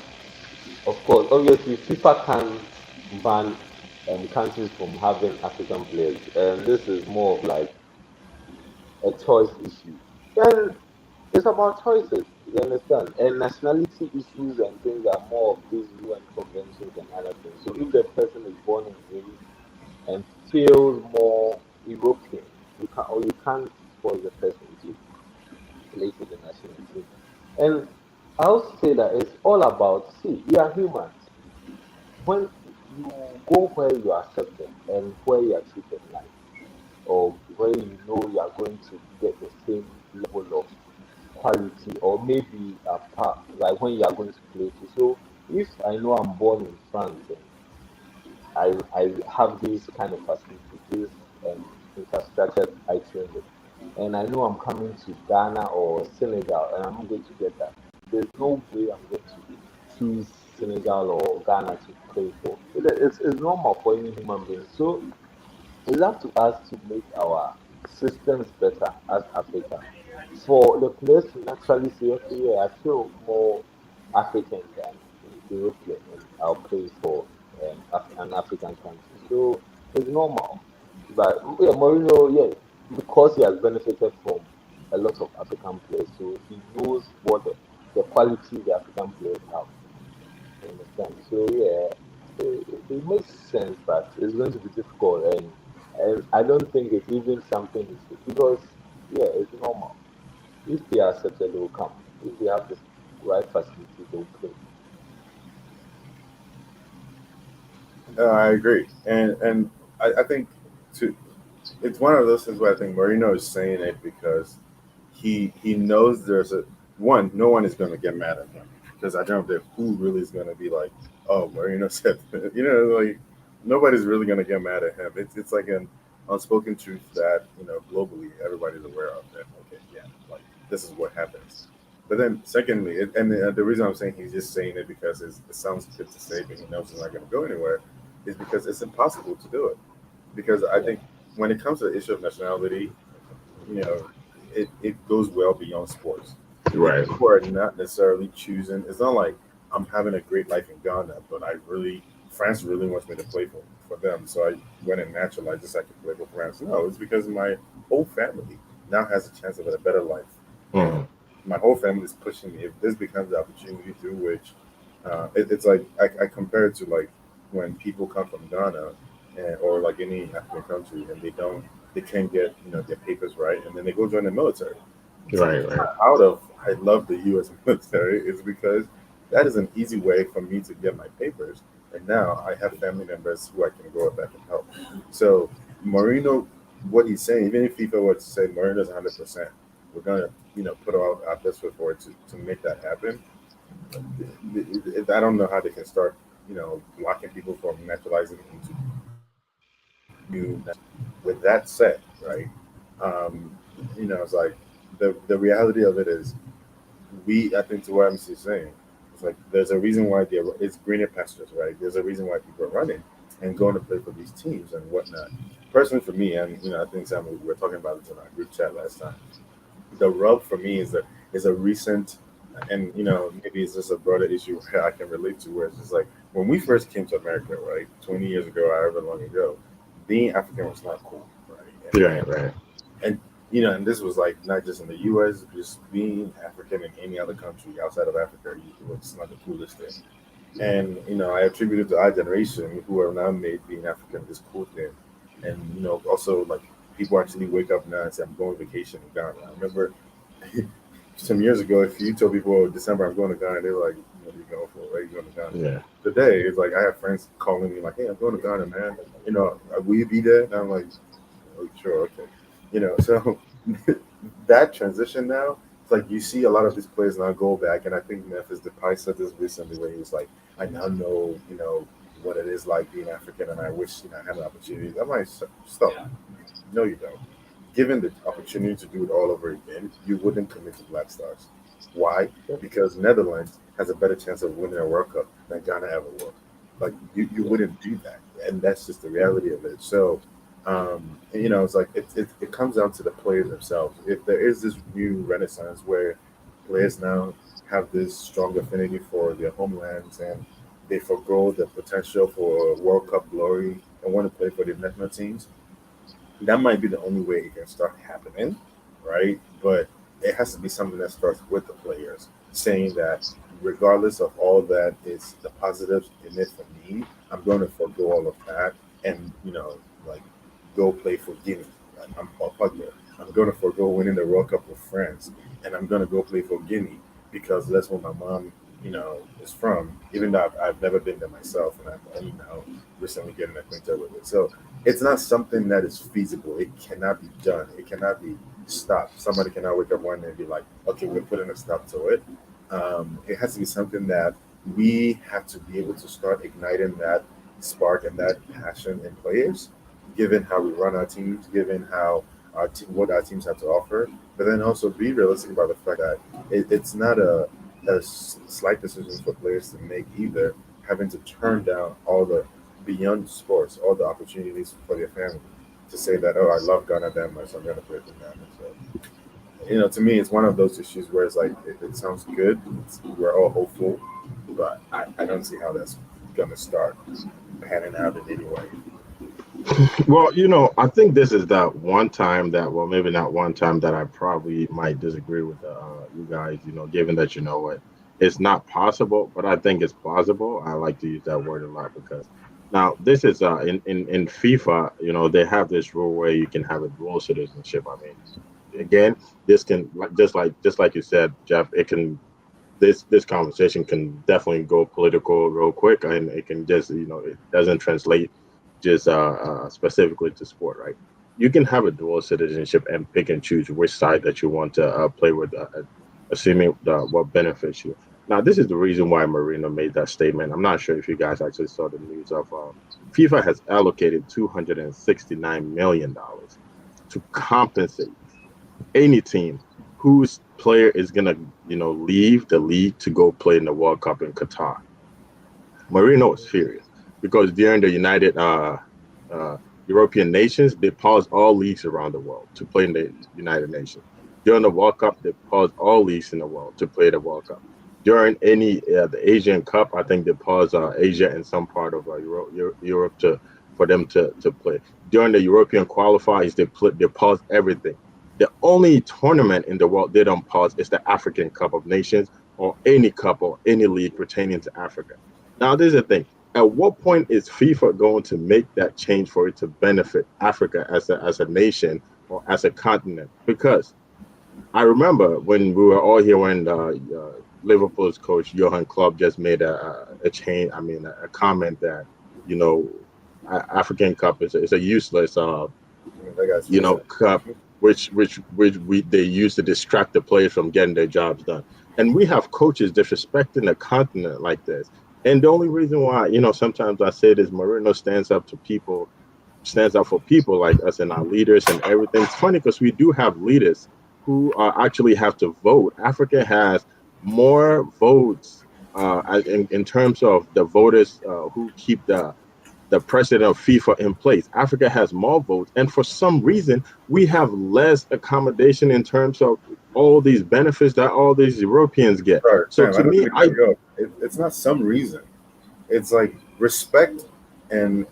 S4: of course, obviously, FIFA can ban countries from having African players, and this is more of like a choice issue. Then it's about choices, you understand? And nationality issues and things are more of these UN conventions and other things. So if the person is born and raised and feels more European, you can't force the person to place in the national team. And I also say that it's all about, see, we are humans. When you go where you are accepted and where you are treated nice, or where you know you are going to get the same level of quality, or maybe like when you are going to play. So if I know I'm born in France and I have these kind of facilities, this infrastructure I train with, and I know I'm coming to Ghana or Senegal and I'm not going to get that. There's no way I'm going to choose Senegal or Ghana to play for. It's normal for any human being. So it's up to us to make our systems better as Africa. For the players to naturally say, okay, yeah, I feel more African than European, and I'll play for an African country. So it's normal. But yeah, Mourinho, yeah, because he has benefited from a lot of African players, so he knows what the quality the African players have. You understand? So yeah, it makes sense, but it's going to be difficult, and I don't think it's even something because yeah, it's normal. If they are accepted, they will come. If they have the right facilities, they will play.
S3: I agree, and I think to it's one of those things where I think Marino is saying it because he knows there's a one. No one is going to get mad at him because I don't know who really is going to be like, oh, Marino said, like nobody's really going to get mad at him. It's like an unspoken truth that globally everybody's aware of that. Okay, yeah, like this is what happens. But then, secondly, the reason I'm saying he's just saying it because it sounds good to say, but he knows it's not going to go anywhere, is because it's impossible to do it. Because I
S4: Yeah.
S3: think when it comes to the issue of nationality, you know, it goes well beyond sports.
S2: Right.
S3: People are not necessarily choosing. It's not like I'm having a great life in Ghana, but France really wants me to play for them, so I went and naturalized just so I could play for France. No, it's because my whole family now has a chance of a better life, and
S2: Mhm.
S3: my whole family is pushing me. If this becomes the opportunity through which, it's like I compare it to like when people come from Ghana, or like any African country, and they can't get their papers right, and then they go join the military.
S2: Right, right.
S3: Out of I love the U.S. military is because that is an easy way for me to get my papers, and now I have family members who I can go back and help. So Marino, what he's saying, even if FIFA were to say Marino's 100%, we're gonna put our best foot forward to make that happen. I don't know how they can start blocking people from naturalizing into new. With that said, right? Um, it's like the reality of it is I think to what MC is saying, it's like there's a reason why it's greener pastures, right? There's a reason why people are running and going to play for these teams and whatnot. Personally, for me, and I think Sam, we were talking about this in our group chat last time. The rub for me is a recent, and maybe it's just a broader issue where I can relate to, where it's just like when we first came to America, right, 20 years ago, however long ago, being African was not cool, right?
S2: Right, right.
S3: And and this was like not just in the U.S., just being African in any other country outside of Africa was not the coolest thing. And I attribute it to our generation who are now made being African this cool thing. And also like people actually wake up now and say, I'm going on vacation in Ghana. I remember some years ago, if you told people, oh, December I'm going to Ghana, they were like, what are you going for? Where are you going to Ghana?
S2: Yeah.
S3: Today it's like I have friends calling me like, hey, I'm going to Ghana, man. Will you be there? And I'm like, oh, sure, okay. So that transition now, it's like you see a lot of these players now go back, and I think Memphis Depay said this recently, where he was like, "I now know, what it is like being African, and I wish, I had an opportunity." I'm like, stop. No, you don't. Given the opportunity to do it all over again, you wouldn't commit to Black Stars. Why? Because Netherlands has a better chance of winning a World Cup than Ghana ever will. Like you wouldn't do that, and that's just the reality of it. So, it's like it comes down to the players themselves. If there is this new renaissance where players now have this strong affinity for their homelands and they forego the potential for World Cup glory and want to play for their national teams, that might be the only way it can start happening, right? But it has to be something that starts with the players saying that regardless of all that is the positives in it for me, I'm going to forego all of that and like go play for Guinea. I'm a Pugler. I'm going to forego winning the World Cup with France, and I'm going to go play for Guinea because that's where my mom, is from. Even though I've never been there myself, and I'm only now recently getting acquainted with it. So it's not something that is feasible. It cannot be done. It cannot be stopped. Somebody cannot wake up one day and be like, "Okay, we're putting a stop to it." It has to be something that we have to be able to start igniting that spark and that passion in players, given how we run our teams, given how what our teams have to offer, but then also be realistic about the fact that it's not a slight decision for players to make either, having to turn down all the beyond sports, all the opportunities for their family to say that, oh, I love Ghana that much, I'm going to play for Ghana. So, to me, it's one of those issues where it's like, it sounds good, we're all hopeful, but I don't see how that's going to start panning out in any way.
S2: Well, I think this is that one time that, well, maybe not one time that I probably might disagree with you guys, given that what, it's not possible, but I think it's plausible. I like to use that word a lot because now this is in FIFA, they have this rule where you can have a dual citizenship. I mean, again, this can just like you said, Jeff, it can this conversation can definitely go political real quick, and it can just it doesn't translate just specifically to sport, right? You can have a dual citizenship and pick and choose which side that you want to play with, assuming what benefits you. Now, this is the reason why Marino made that statement. I'm not sure if you guys actually saw the news of FIFA has allocated $269 million to compensate any team whose player is gonna, leave the league to go play in the World Cup in Qatar. Marino is furious because during the United uh, European nations, they paused all leagues around the world to play in the United Nations. During the World Cup, they paused all leagues in the world to play the World Cup. During the Asian Cup, I think they paused Asia and some part of Europe for them to play. During the European qualifiers, they paused everything. The only tournament in the world they don't pause is the African Cup of Nations or any cup or any league pertaining to Africa. Now, there's the thing. At what point is FIFA going to make that change for it to benefit Africa as a nation or as a continent? Because I remember when we were all here when Liverpool's coach Johan Klopp just made a change. I mean, a comment that you know, African Cup is a useless cup, which they use to distract the players from getting their jobs done. And we have coaches disrespecting a continent like this. And the only reason why, sometimes I say this, Marino stands up for people like us and our leaders and everything. It's funny because we do have leaders who actually have to vote. Africa has more votes in terms of the voters who keep the president of FIFA in place. Africa has more votes, and for some reason, we have less accommodation in terms of all these benefits that all these Europeans get.
S3: Sorry,
S2: So
S3: Sam,
S2: to me,
S3: it's not some reason. It's like respect and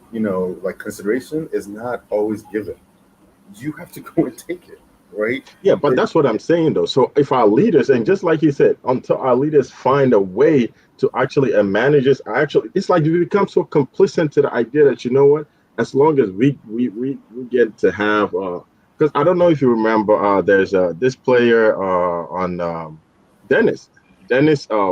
S3: like consideration is not always given. You have to go and take it, right?
S2: yeah, but that's what I'm saying though. So if our leaders, and just like you said, until our leaders find a way to actually manage this, it's like we become so complicit to the idea that as long as we get to have because I don't know if you remember there's this player on Dennis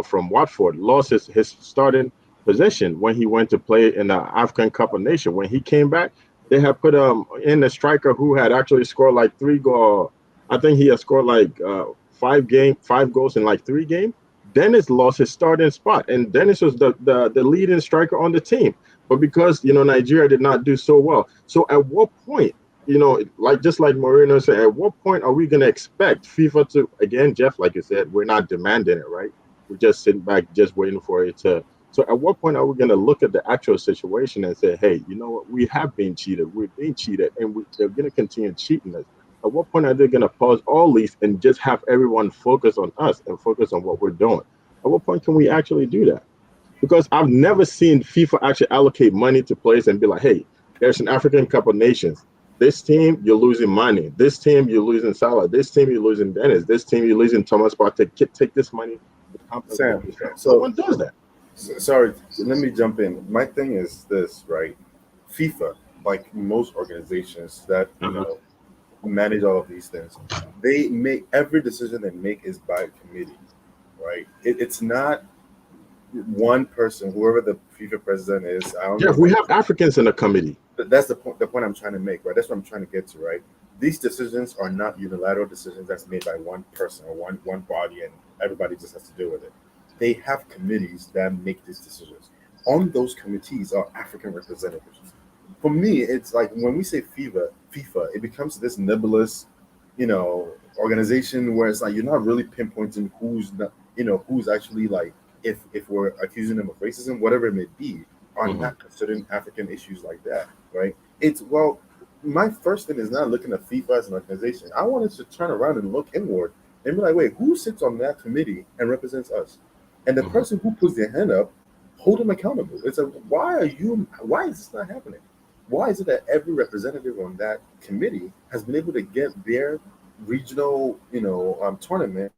S2: from Watford lost his starting position when he went to play in the African Cup of Nations. When he came back, they had put in a striker who had actually scored like 3 goals. I think he had scored like 5 goals in like 3 games. Dennis lost his starting spot, and Dennis was the leading striker on the team. But because Nigeria did not do so well, so at what point, just like Moreno said, at what point are we going to expect FIFA to, again, Jeff, like you said, we're not demanding it, right? We're just sitting back, just waiting for it to. So at what point are we going to look at the actual situation and say, hey, you know what, we have been cheated, we're being cheated, and they're going to continue cheating us? At what point are they going to pause all these and just have everyone focus on us and focus on what we're doing? At what point can we actually do that? Because I've never seen FIFA actually allocate money to players and be like, hey, there's an African Cup of Nations. This team, you're losing money. This team, you're losing Salah. This team, you're losing Dennis. This team, you're losing Thomas Partey. Take this money.
S3: Sam,
S2: so one does that.
S3: Sorry, let me jump in. My thing is this, right? FIFA, like most organizations that manage all of these things, they make every decision they make is by committee, right? It's not one person, whoever the FIFA president is. I don't know.
S2: We have Africans in the committee.
S3: That's the point. The point I'm trying to make, right? That's what I'm trying to get to, right? These decisions are not unilateral decisions that's made by one person or one body, and everybody just has to deal with it. They have committees that make these decisions. On those committees are African representatives. For me, it's like when we say FIFA, it becomes this nebulous, organization where it's like you're not really pinpointing who's not, who's actually like if we're accusing them of racism, whatever it may be, are not considering African issues like that, right? My first thing is not looking at FIFA as an organization. I wanted to turn around and look inward and be like, wait, who sits on that committee and represents us? And the person who puts their hand up, hold them accountable. It's like, why is this not happening? Why is it that every representative on that committee has been able to get their regional, tournament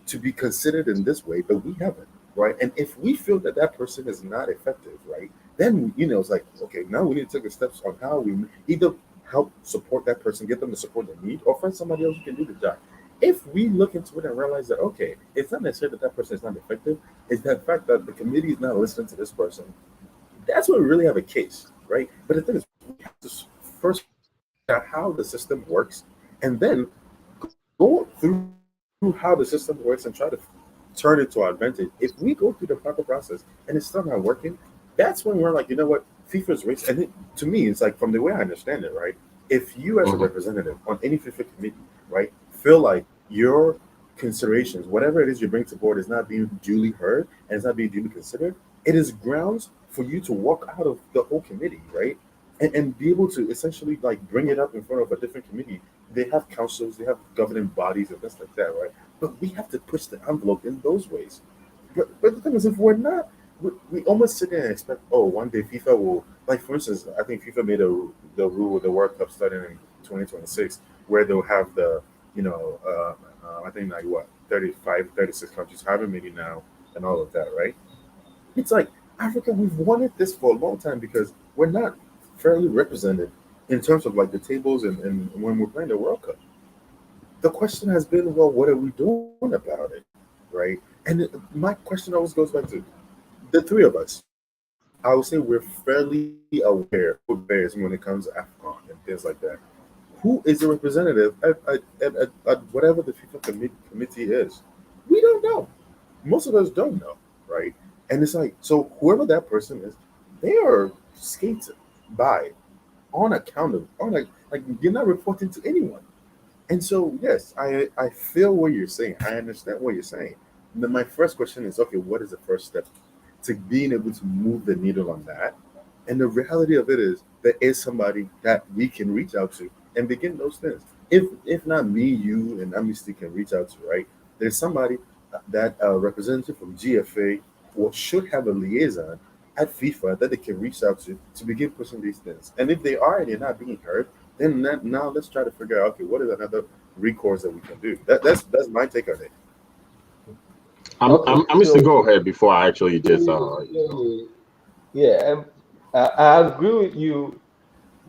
S3: to be considered in this way, but we haven't, right? And if we feel that that person is not effective, right, then, it's like, okay, now we need to take the steps on how we either help support that person, get them the support they need, or find somebody else who can do the job. If we look into it and realize that, okay, it's not necessarily that person is not effective, it's that fact that the committee is not listening to this person, that's when we really have a case, right? But the thing is, we have to first figure out how the system works, and then go through how the system works and try to turn it to our advantage. If we go through the proper process and it's still not working, that's when we're like, you know what, FIFA's race. And to me, it's like, from the way I understand it, right? If you as a representative on any FIFA committee, right, feel like your considerations, whatever it is you bring to board, is not being duly heard and it's not being duly considered, it is grounds for you to walk out of the whole committee, right? And be able to essentially like bring it up in front of a different committee. They have councils, they have governing bodies and things like that, right? But we have to push the envelope in those ways. But the thing is, if we're not we almost sit there and expect, oh, one day FIFA will, like, for instance, I think FIFA made the rule with the World Cup starting in 2026, where they'll have the, I think like what, 35, 36 countries, however many now, and all of that, right? It's like Africa, we've wanted this for a long time because we're not fairly represented in terms of like the tables and when we're playing the World Cup. The question has been, well, what are we doing about it, right? My question always goes back to the three of us. I would say we're fairly aware of bears when it comes to AFCON and things like that. Who is the representative at whatever the FIFA committee is? We don't know. Most of us don't know, right? And it's like, so whoever that person is, they are skated by on account of, on like you're not reporting to anyone. And so, yes, I feel what you're saying. I understand what you're saying. Then my first question is, okay, what is the first step to being able to move the needle on that? And the reality of it is, there is somebody that we can reach out to and begin those things. If not me, you, and Amnesty can reach out to, right? There's somebody that representative from GFA or should have a liaison at FIFA that they can reach out to begin pushing these things. And if they are and they're not being heard, then now let's try to figure out, okay, what is another recourse that we can do? That's my take on it.
S4: Okay,
S2: I'm just to
S4: so
S2: go ahead before I actually just
S4: yeah, I agree with you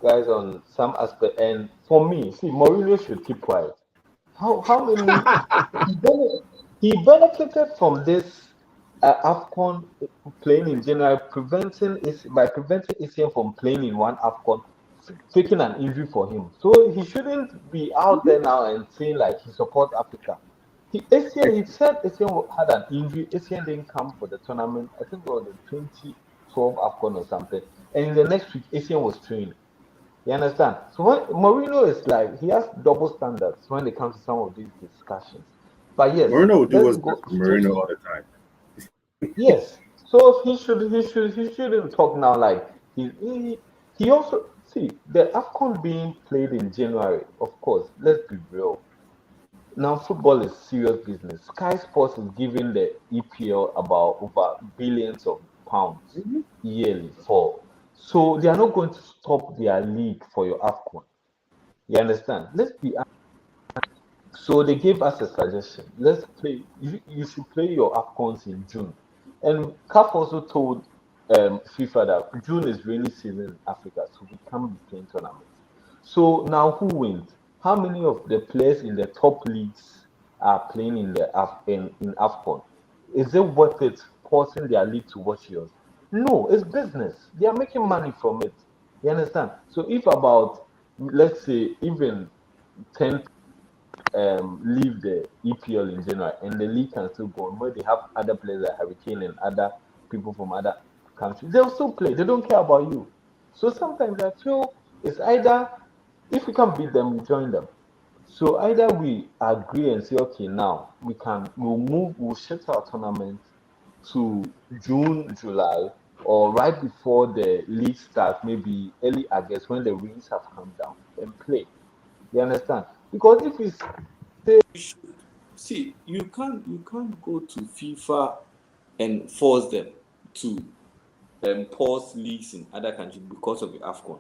S4: guys on some aspect. And for me, see, Mourinho should keep quiet. How many he bene- he benefited from this AFCON playing in general, preventing is by preventing ACM from playing in one AFCON, taking an injury for him. So he shouldn't be out there now and saying like he supports Africa. He said ACM had an injury. ACM didn't come for the tournament. I think it was the 2012 AFCON or something. And in the next week, ACM was training. You understand? So when Mourinho is like he has double standards when it comes to some of these discussions. But yes,
S3: Marino will do
S4: let's
S3: what's best
S4: go
S3: for
S4: straight.
S3: Marino all the time.
S4: Yes. So he shouldn't talk now like he also see the AFCON being played in January, of course, let's be real. Now football is serious business. Sky Sports is giving the EPL about over billions of pounds
S3: Mhm.
S4: yearly for, so they are not going to stop their league for your AFCON. You understand? Let's be So they gave us a suggestion. Let's play. You should play your AFCONs in June. And CAF also told FIFA that June is rainy season in Africa, so we can't be playing tournaments. So now who wins? How many of the players in the top leagues are playing in the in AFCON? Is it worth it pausing their league to watch yours? No, it's business. They are making money from it. You understand? So if about, let's say, even 10 leave the EPL in general, and the league can still go on. Where they have other players like Hurricane and other people from other countries, they'll still play. They don't care about you. So sometimes I feel it's either if we can beat them, we join them. So either we agree and say, okay, now we'll shift our tournament to June, July, or right before the league starts, maybe early August when the winds have come down and play. You understand? Because if we
S5: You should see you can't go to FIFA and force them to pause leagues in other countries because of the AFCON.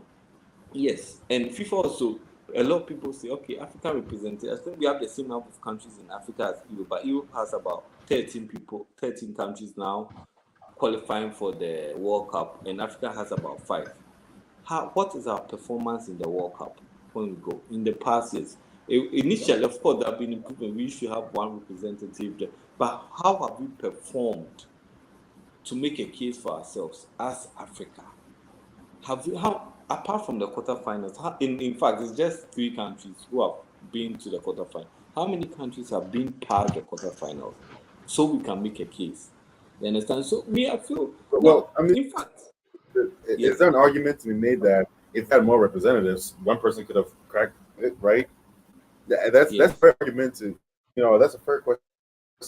S5: Yes, and FIFA also, a lot of people say, okay, African representatives. I think we have the same number of countries in Africa as Europe, but Europe has about 13 countries now qualifying for the World Cup, and Africa has about five. What is our performance in the World Cup when we go in the past years? Initially, of course, there have been improvement. We should have one representative there, but how have we performed to make a case for ourselves as Africa? Have you how apart from the quarterfinals? In fact, it's just three countries who have been to the quarterfinals. How many countries have been past the quarterfinals so we can make a case? You understand? So me, I feel now.
S3: Well, I mean,
S5: In fact,
S3: is
S5: yes,
S3: there an argument to be made that if they had more representatives, one person could have cracked it, right? That's a
S5: yes,
S3: fair argument to, that's a fair question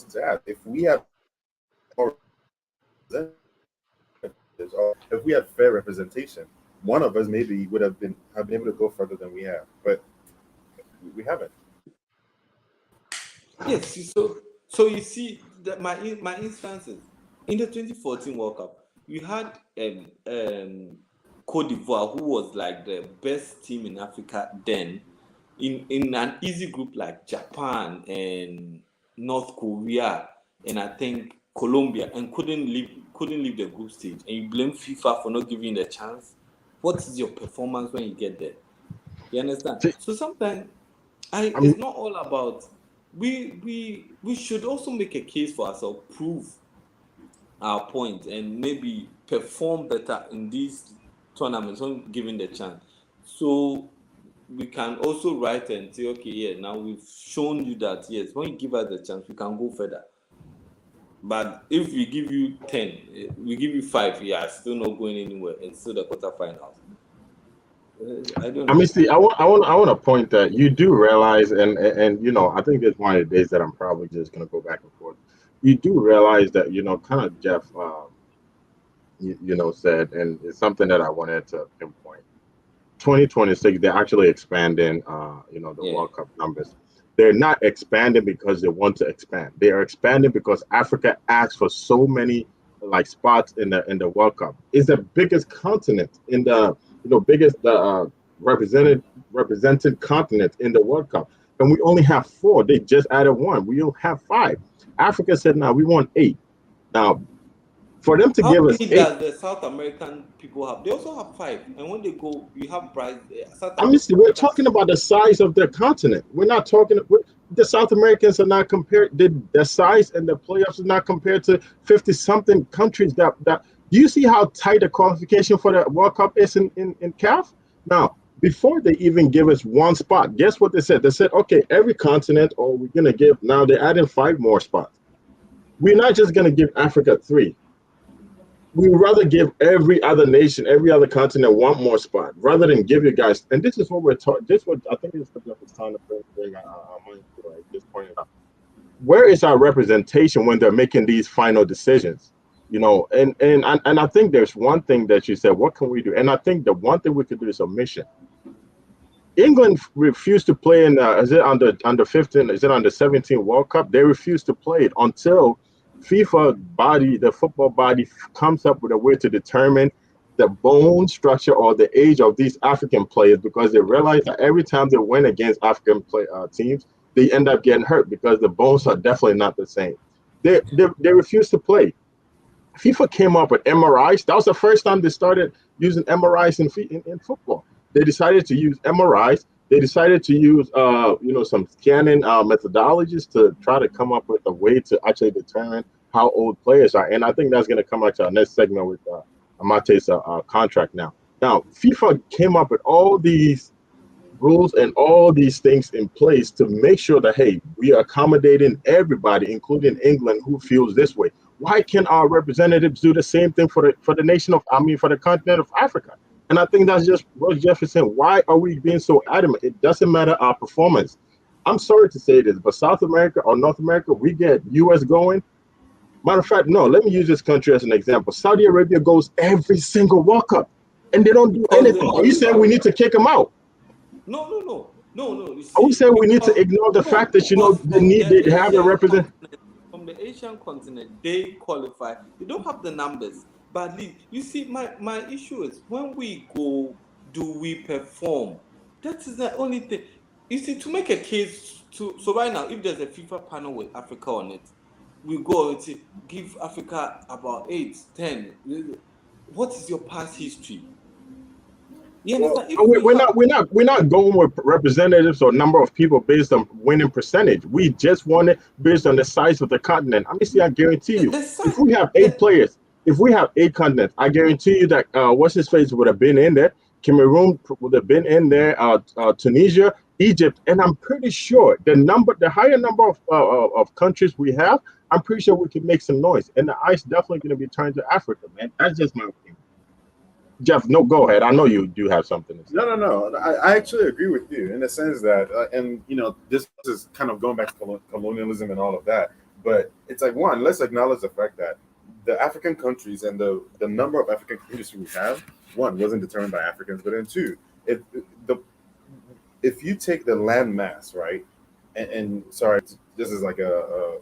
S3: to ask. If we had more representatives, or if we had fair representation, one of us maybe would have been able to go further than we have, but we haven't.
S5: yes. So you see that my instances. in the 2014 World Cup, you had Cote d'Ivoire, who was like the best team in Africa then, in an easy group like Japan and North Korea, and I think Colombia, and couldn't leave the group stage. And you blame FIFA for not giving you the chance. What is your performance when you get there? You understand?
S2: See,
S5: So sometimes
S2: I'm
S5: it's not all about we should also make a case for ourselves, prove our point, and maybe perform better in these tournaments when given the chance. So we can also write and say, okay, yeah, now we've shown you that yes, when you give us the chance, we can go further. But if we give you 10, we give you 5, yeah, still not going anywhere, and still the quarterfinals. I don't
S2: I mean,
S5: know.
S2: see, I want to point that you do realize, and you know, I think it's one of the days that I'm probably just gonna go back and forth. You do realize that, you know, kind of Jeff, you know, said, and it's something that I wanted to pinpoint. 2026, they're actually expanding, you know, the
S5: Yeah.
S2: World Cup numbers. They're not expanding because they want to expand. They are expanding because Africa asks for so many like spots in the World Cup. It's the biggest continent in the, you know, biggest represented represented continent in the World Cup, and we only have four. They just added one. We don't have five. Africa said, "Now we want eight." Now, for them to
S5: How
S2: give us
S5: many
S2: eight,
S5: does the South American people have? They also have 5, and when they go, you have South
S2: I mean, see, we're
S5: American.
S2: talking about the size of the continent. We're not talking. The South Americans are not compared. The size and the playoffs is not compared to 50 something countries. That do you see how tight the qualification for the World Cup is in CAF? Now, before they even give us one spot, guess what they said? They said, okay, every continent, or we're gonna give. Now they're adding 5 more spots. We're not just gonna give Africa 3. We would rather give every other nation, every other continent one more spot rather than give you guys. And this is what we're talking. This is what I think is the time to bring our mind to. I just pointed out. Where is our representation when they're making these final decisions? You know, and I think there's one thing that you said. What can we do? And I think the one thing we could do is a mission. England refused to play in is it under 15, is it under 17 World Cup? They refused to play it until FIFA body, the football body, comes up with a way to determine the bone structure or the age of these African players, because they realize that every time they win against African teams, they end up getting hurt because the bones are definitely not the same. They refuse to play. FIFA came up with MRIs. That was the first time they started using MRIs in football. They decided to use MRIs. They decided to use, you know, some scanning methodologies to try to come up with a way to actually determine how old players are. And I think that's going to come out to our next segment with Amate's contract now. Now, FIFA came up with all these rules and all these things in place to make sure that, hey, we are accommodating everybody, including England, who feels this way. Why can't our representatives do the same thing for the nation of, I mean, for the continent of Africa? And I think that's just what Jefferson. Why are we being so adamant? It doesn't matter our performance. I'm sorry to say this, but South America or North America, we get US going. Matter of fact, no, let me use this country as an example. Saudi Arabia goes every single World Cup and they don't do
S5: Because they
S2: anything. Are you saying we
S5: qualify.
S2: need to kick them out?
S5: No. You
S2: Are we
S5: see,
S2: saying we need to
S5: because
S2: ignore the
S5: no,
S2: fact that, you know,
S5: because from the
S2: they have a
S5: Asian
S2: represent?
S5: continent, they qualify. They don't have the numbers, but you see, my issue is when we go, do we perform? That is the only thing. You see, to make a case to so right now, if there's a FIFA panel with Africa on it, we go and say give Africa about 8, 10. What is your past history? You
S3: Well,
S5: understand? If we have
S2: We're not going with representatives or number of people based on winning percentage. We just want it based on the size of the continent. I mean, see, I guarantee you,
S5: the
S2: if
S5: site,
S2: we have 8 players, if we have 8 continents, I guarantee you that what's his face would have been in there. Cameroon would have been in there. Tunisia, Egypt, and I'm pretty sure the higher number of countries we have, I'm pretty sure we can make some noise. And the ice definitely going to be turned to Africa, man. That's just my opinion. Jeff, no, go ahead. I know you do have something to say.
S3: no. I actually agree with you in the sense that, and you know, this is kind of going back to colonialism and all of that. But it's like, one, let's acknowledge the fact that the African countries and the number of African countries we have, one, wasn't determined by Africans, but then two, if the if you take the land mass, right, and sorry, this is like a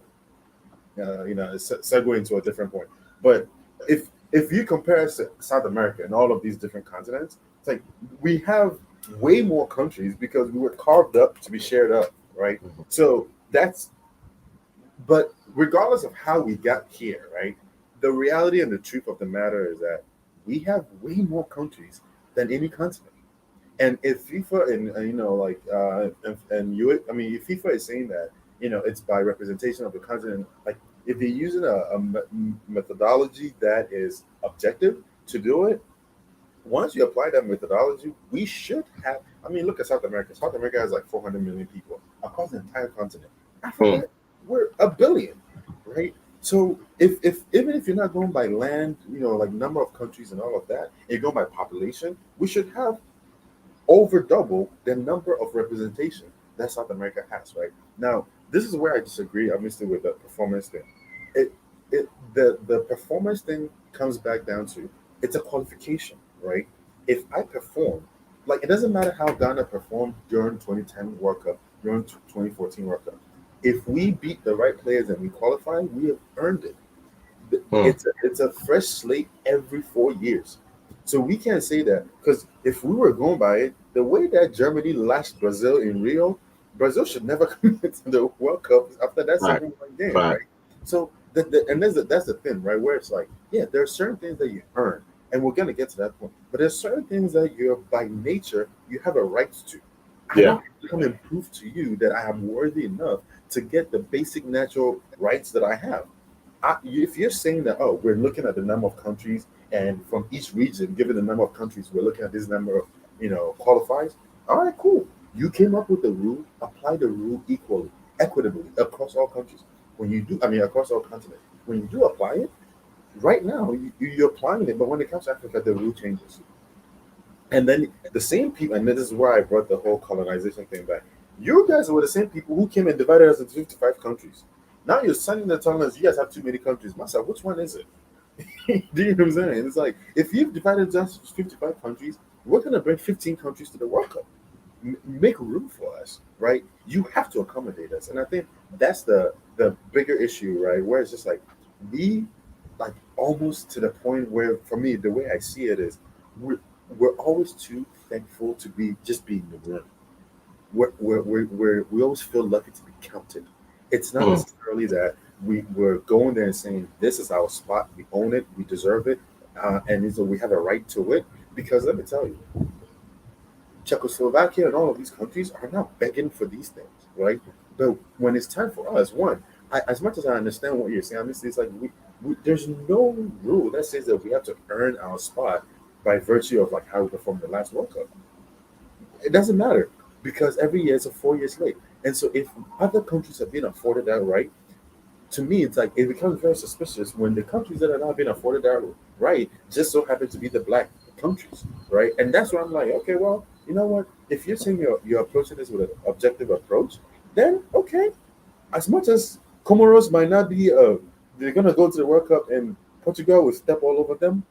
S3: you know, a segue into a different point. But if you compare South America and all of these different continents, it's like we have way more countries because we were carved up to be shared up, right? So that's but regardless of how we got here, right? The reality and the truth of the matter is that we have way more countries than any continent. And if FIFA and and you, I mean, if FIFA is saying that it's by representation of the continent, like if they're using a methodology that is objective to do it, once you apply that methodology, we should have. I mean, look at South America. South America has like 400 million people across the entire continent. Africa, we're a billion, right? So if even if you're not going by land, like number of countries and all of that, and you're going by population, we should have over double the number of representation that South America has, right? Now, this is where I disagree, obviously, with the performance thing. It the performance thing comes back down to it's a qualification, right? If I perform, like it doesn't matter how Ghana performed during 2010 World Cup, during 2014 World Cup. If we beat the right players and we qualify, we have earned it. It's a fresh slate every 4 years. So we can't say that because if we were going by it, the way that Germany lashed Brazil in Rio, Brazil should never come into the World Cup after that
S2: Right.
S3: second one game,
S2: Right.
S3: right? So and that's the thing, right? Where it's like, yeah, there are certain things that you earn, and we're gonna get to that point. But there's certain things that you're by nature you have a right to. I
S2: Yeah.
S3: don't have to come and prove to you that I am worthy enough to get the basic natural rights that I have. If you're saying that, oh, we're looking at the number of countries, and from each region, given the number of countries, we're looking at this number of, qualifiers. All right, cool. You came up with the rule. Apply the rule equally, equitably across all countries. When you do, I mean, across all continents. When you do apply it, right now you're applying it, but when it comes to Africa, the rule changes. And then the same people, and this is where I brought the whole colonization thing back. You guys were the same people who came and divided us into 55 countries. Now you're sending the telling us you guys have too many countries. Myself, which one is it? Do you know what I'm saying? It's like if you've divided us into 55 countries, we're gonna bring 15 countries to the World Cup. Make room for us, right? You have to accommodate us, and I think that's the bigger issue, right? Where it's just like we like almost to the point where, for me, the way I see it is, we're we're always too thankful to be in the room. We always feel lucky to be counted. It's not
S2: Mm.
S3: necessarily that we're going there and saying this is our spot, we own it, we deserve it, and so we have a right to it. Because let me tell you, Czechoslovakia and all of these countries are not begging for these things, right? But when it's time for us, as much as I understand what you're saying, I mean, it's like there's no rule that says that we have to earn our spot by virtue of like how we performed the last World Cup. It doesn't matter because every year it's a 4 years late. And so if other countries have been afforded that right, to me, it's like it becomes very suspicious when the countries that are not being afforded that right just so happen to be the black countries, right? And that's where I'm like, okay, well, you know what? If you're saying you're approaching this with an objective approach, then okay. As much as Comoros might not be, they're gonna go to the World Cup and Portugal will step all over them.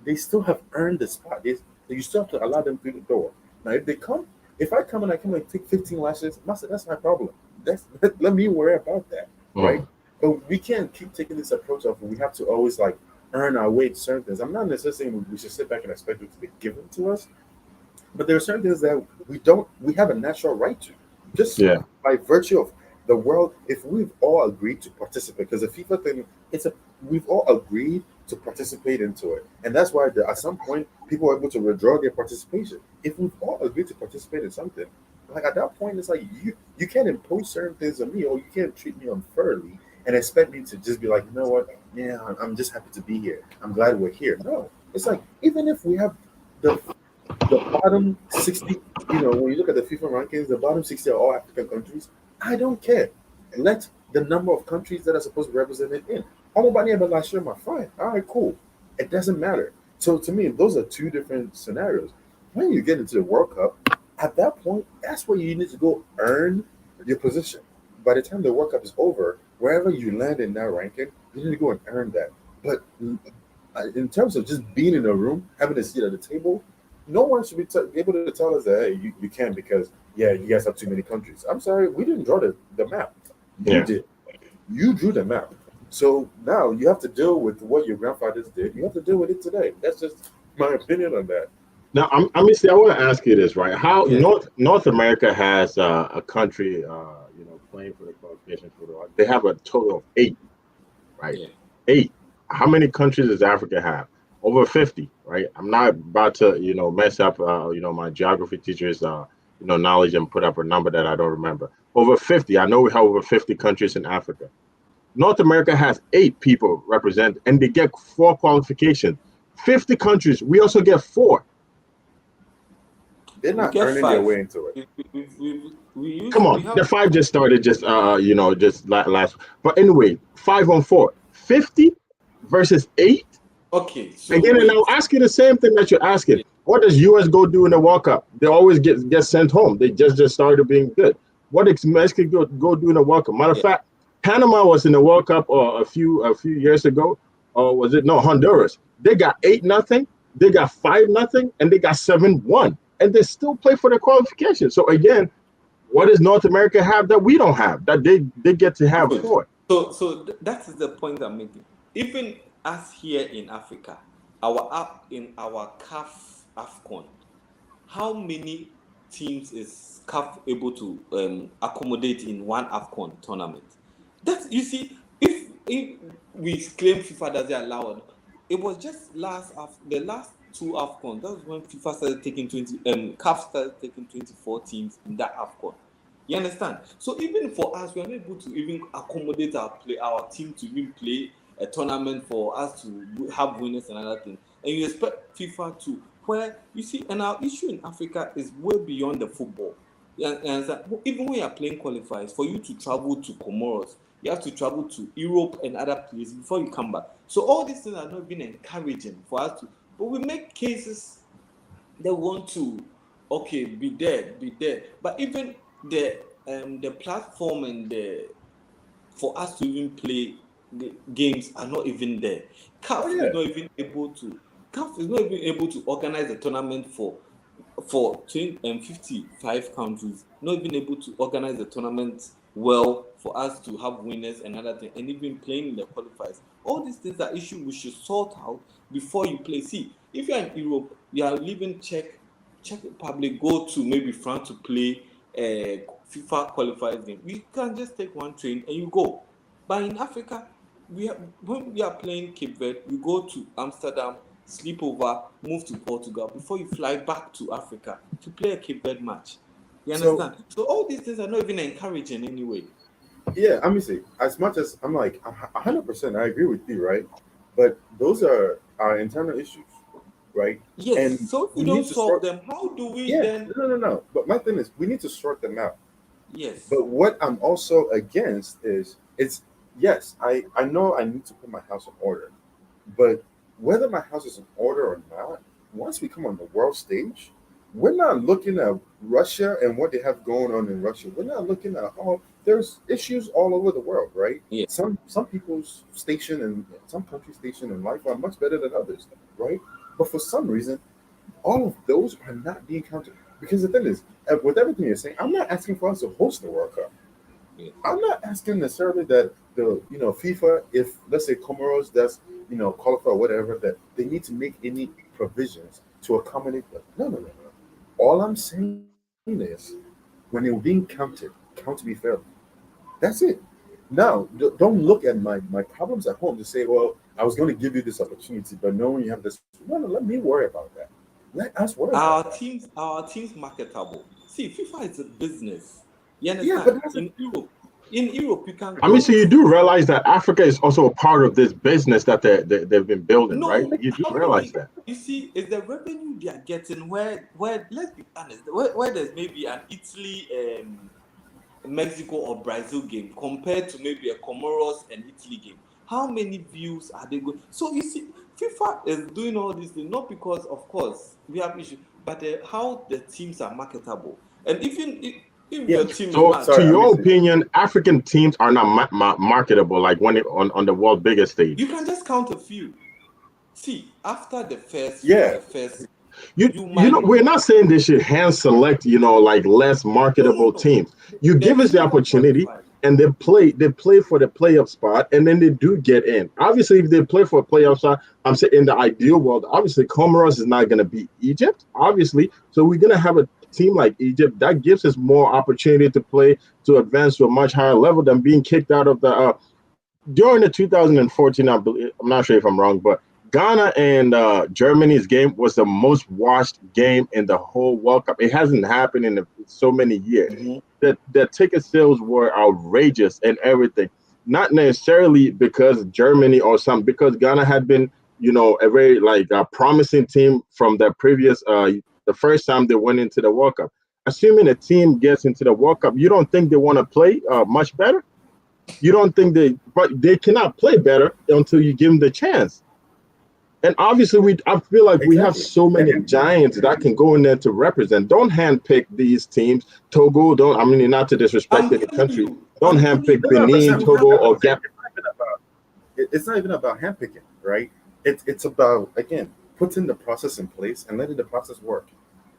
S3: They still have earned the spot. You still have to allow them through the door. Now, if I come and I come and take 15 lashes, that's my problem. Let me worry about that, right?
S2: Mm.
S3: But we can't keep taking this approach of we have to always like earn our way to certain things. I'm not necessarily saying we should sit back and expect it to be given to us, but there are certain things that we have a natural right to, just
S2: Yeah.
S3: by virtue of the world. If we've all agreed to participate, because the FIFA thing, we've all agreed to participate into it, and that's why at some point people are able to withdraw their participation. If we've all agreed to participate in something, like at that point, it's like you can't impose certain things on me, or you can't treat me unfairly and expect me to just be like, you know what, yeah, I'm just happy to be here. I'm glad we're here. No, it's like even if we have the the bottom 60, when you look at the FIFA rankings, the bottom 60 are all African countries. I don't care. Let the number of countries that are supposed to be represented in. Homobani and last year, my fine. All right, cool. It doesn't matter. So to me, those are two different scenarios. When you get into the World Cup, at that point, that's where you need to go earn your position. By the time the World Cup is over, wherever you land in that ranking, you need to go and earn that. But in terms of just being in a room, having a seat at the table, no one should be able to tell us that hey, you can't because yeah, you guys have too many countries. I'm sorry, we didn't draw the map. You
S2: Yeah.
S3: did. You drew the map. So now you have to deal with what your grandfathers did. You have to deal with it today. That's just my opinion on that.
S2: Now, I mean, see, I want to ask you this, right? How
S5: Yes.
S2: North America has a country, playing for the qualifications for the. They have a total of 8, right?
S5: Yeah.
S2: 8. How many countries does Africa have? Over 50, right? I'm not about to, mess up, my geography teacher's, knowledge and put up a number that I don't remember. Over 50. I know we have over 50 countries in Africa. North America has 8 people represent, and they get 4 qualifications. 50 countries, we also get 4.
S3: They're
S5: We
S3: not
S5: get
S3: earning their
S5: 5.
S3: way into it.
S2: Come
S5: We
S2: on,
S5: have
S2: the 5 just started just last. But anyway, 5 on 4, 50 versus 8.
S5: okay. So
S2: Again, and
S5: wait.
S2: I'll ask you the same thing that you're asking.
S5: Yeah.
S2: What does US go do in the World Cup? They always get sent home. They just started being good. What does Mexico go do in the World Cup? Matter of
S5: Yeah.
S2: fact, Panama was in the World Cup a few years ago, or was it no Honduras? They got 8-0, they got 5-0, and they got 7-1, and they still play for the qualification. So again, what does North America have that we don't have? That they get to have
S5: Good.
S2: 4.
S5: So that is the point I'm making. Even us here in Africa, in our CAF AFCON, how many teams is CAF able to accommodate in one AFCON tournament? That's, you see, if we claim FIFA doesn't allow it, it was just the last 2 AFCON. That was when FIFA started taking CAF started taking 24 teams in that AFCON. You understand? So even for us, we are not able to even accommodate our team to even play a tournament for us to have winners and other things. And you expect FIFA to, where you see, and our issue in Africa is way beyond the football. And even when you are playing qualifiers, for you to travel to Comoros, you have to travel to Europe and other places before you come back. So all these things are not being encouraging for us to, but we make cases that want to, okay, be there. But even the platform and for us to even play the games are not even there. CAF is not even able to organize a tournament for 55 countries. Not even able to organize a tournament well for us to have winners and other things, and even playing in the qualifiers. All these things are issues we should sort out before you play. See, if you are in Europe, you are leaving Czech Republic, go to maybe France to play FIFA qualifiers game. You can just take one train and you go. But in Africa, when we are playing Cape Verde, you go to Amsterdam, sleep over, move to Portugal before you fly back to Africa to play a Cape Verde match. You understand? So all these things are not even encouraging anyway.
S3: Yeah, I mean, see, as much as I'm like 100%, I agree with you, right? But those are our internal issues, right?
S5: Yes.
S3: And
S5: so if we don't solve them, how do we then?
S3: No. But my thing is, we need to sort them out.
S5: Yes.
S3: But what I'm also against is, yes, I know I need to put my house in order, but whether my house is in order or not, once we come on the world stage, we're not looking at Russia and what they have going on in Russia. We're not looking at there's issues all over the world, right?
S5: Yeah.
S3: Some people's station and some countries' station in life are much better than others, right? But for some reason, all of those are not being counted. Because the thing is, with everything you're saying, I'm not asking for us to host the World Cup.
S5: Yeah.
S3: I'm not asking necessarily that the FIFA, if let's say Comoros does qualify or whatever, that they need to make any provisions to accommodate them. No. All I'm saying is, when you're being counted, count to be fair. That's it. Now, don't look at my problems at home to say, well, I was going to give you this opportunity, but knowing you have this, no, let me worry about that. Let us worry about that.
S5: Our team's marketable. See, FIFA is a business. You
S3: Yeah,
S5: understand?
S3: but
S5: In Europe, you can.
S2: I mean, so you do realize that Africa is also a part of this business that they've been building,
S5: No,
S2: right? You do realize that.
S5: You see, it's the revenue they are getting where let's be honest, where there's maybe an Italy, Mexico or Brazil game compared to maybe a Comoros and Italy game. How many views are they going? So you see, FIFA is doing all these things not because, of course, we have issues, but how the teams are marketable. And even if your team
S2: So,
S5: is not,
S2: to your opinion, African teams are not marketable, like when on the world biggest stage.
S5: you can just count a few. See, after the first,
S2: we're not saying they should hand select, like less marketable teams. You give us the opportunity, and they play for the playoff spot, and then they do get in. Obviously, if they play for a playoff spot, I'm saying in the ideal world, obviously Comoros is not going to beat Egypt, obviously. So we're going to have a team like Egypt that gives us more opportunity to play to advance to a much higher level than being kicked out of the during the 2014. I believe, I'm not sure if I'm wrong, but Ghana and Germany's game was the most watched game in the whole World Cup. It hasn't happened in so many years.
S5: Mhm.
S2: The ticket sales were outrageous and everything. Not necessarily because Germany or something, because Ghana had been, a very promising team from the previous the first time they went into the World Cup. Assuming a team gets into the World Cup, you don't think they want to play much better? You don't think but they cannot play better until you give them the chance. And obviously, I feel like we have
S3: Exactly.
S2: so many giants that can go in there to represent. Don't handpick these teams. Togo, don't. I mean, not to disrespect
S5: I'm
S2: any
S5: telling
S2: country.
S5: you,
S2: Don't
S5: I'm telling
S2: handpick
S5: you.
S3: No, no, but
S2: Benin,
S3: Sam,
S2: Togo, or Gap.
S3: it's not even about handpicking, right? It's about, again, putting the process in place and letting the process work,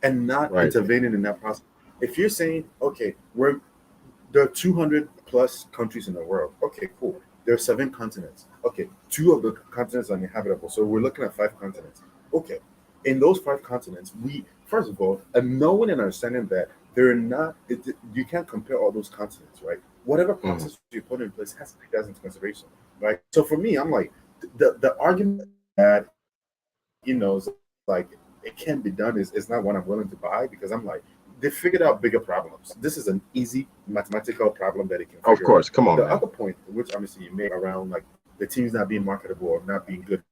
S3: and not
S2: Right.
S3: intervening in that process. If you're saying, okay, there are 200 plus countries in the world. Okay, cool. There are 7 continents. Okay, 2 of the continents are inhabitable. So we're looking at 5 continents. Okay, in those 5 continents, we first of all, and knowing and understanding that they're not, you can't compare all those continents, right? Whatever process you put in place has to take that into consideration, right? So for me, I'm like, the argument that is like it can be done is not what I'm willing to buy, because I'm like, they figured out bigger problems. This is an easy mathematical problem that it can
S2: Of
S3: figure out.
S2: course, come on,
S3: The
S2: man.
S3: other point, which obviously you made around like the teams not being marketable or not being good,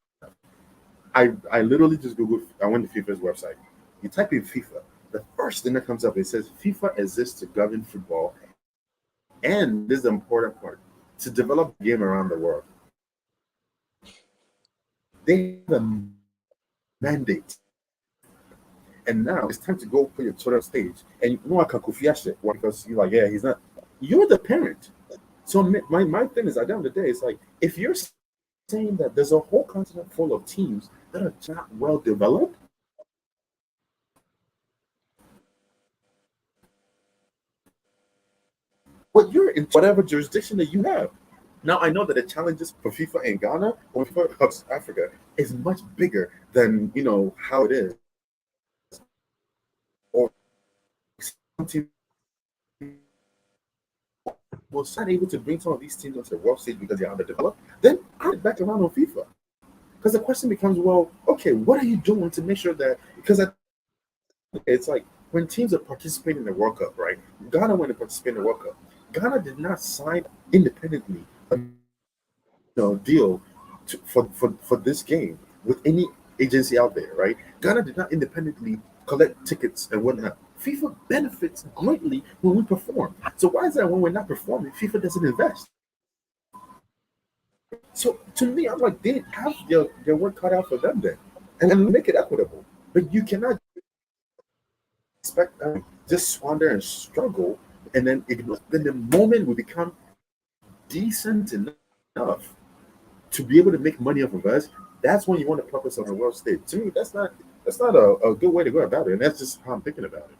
S3: I literally just Googled. I went to FIFA's website. You type in FIFA, the first thing that comes up, it says FIFA exists to govern football, and this is the important part, to develop the game around the world. They have a mandate. And now it's time to go put your children on stage. And you know, I can shit because you're like, yeah, he's not. You're the parent. So my thing is, at the end of the day, it's like, if you're saying that there's a whole continent full of teams that are not well developed, but you're in whatever jurisdiction that you have. Now I know that the challenges for FIFA in Ghana or FIFA South Africa is much bigger than how it is. Or some teams was not able to bring some of these teams onto the world stage because they're underdeveloped, then I'm back around on FIFA. Because the question becomes, well, okay, what are you doing to make sure that, because it's like when teams are participating in the World Cup, right? Ghana, when they participate in the World Cup, Ghana did not sign independently a deal for this game with any agency out there, right? Ghana did not independently collect tickets and whatnot. FIFA benefits greatly when we perform. So why is that when we're not performing, FIFA doesn't invest? So to me, I'm like, they have their work cut out for them then, and make it equitable. But you cannot expect them to just squander and struggle, and then ignore. Then the moment we become decent enough to be able to make money off of us, that's when you want to put us on the world stage. To me, that's not a good way to go about it, and that's just how I'm thinking about it.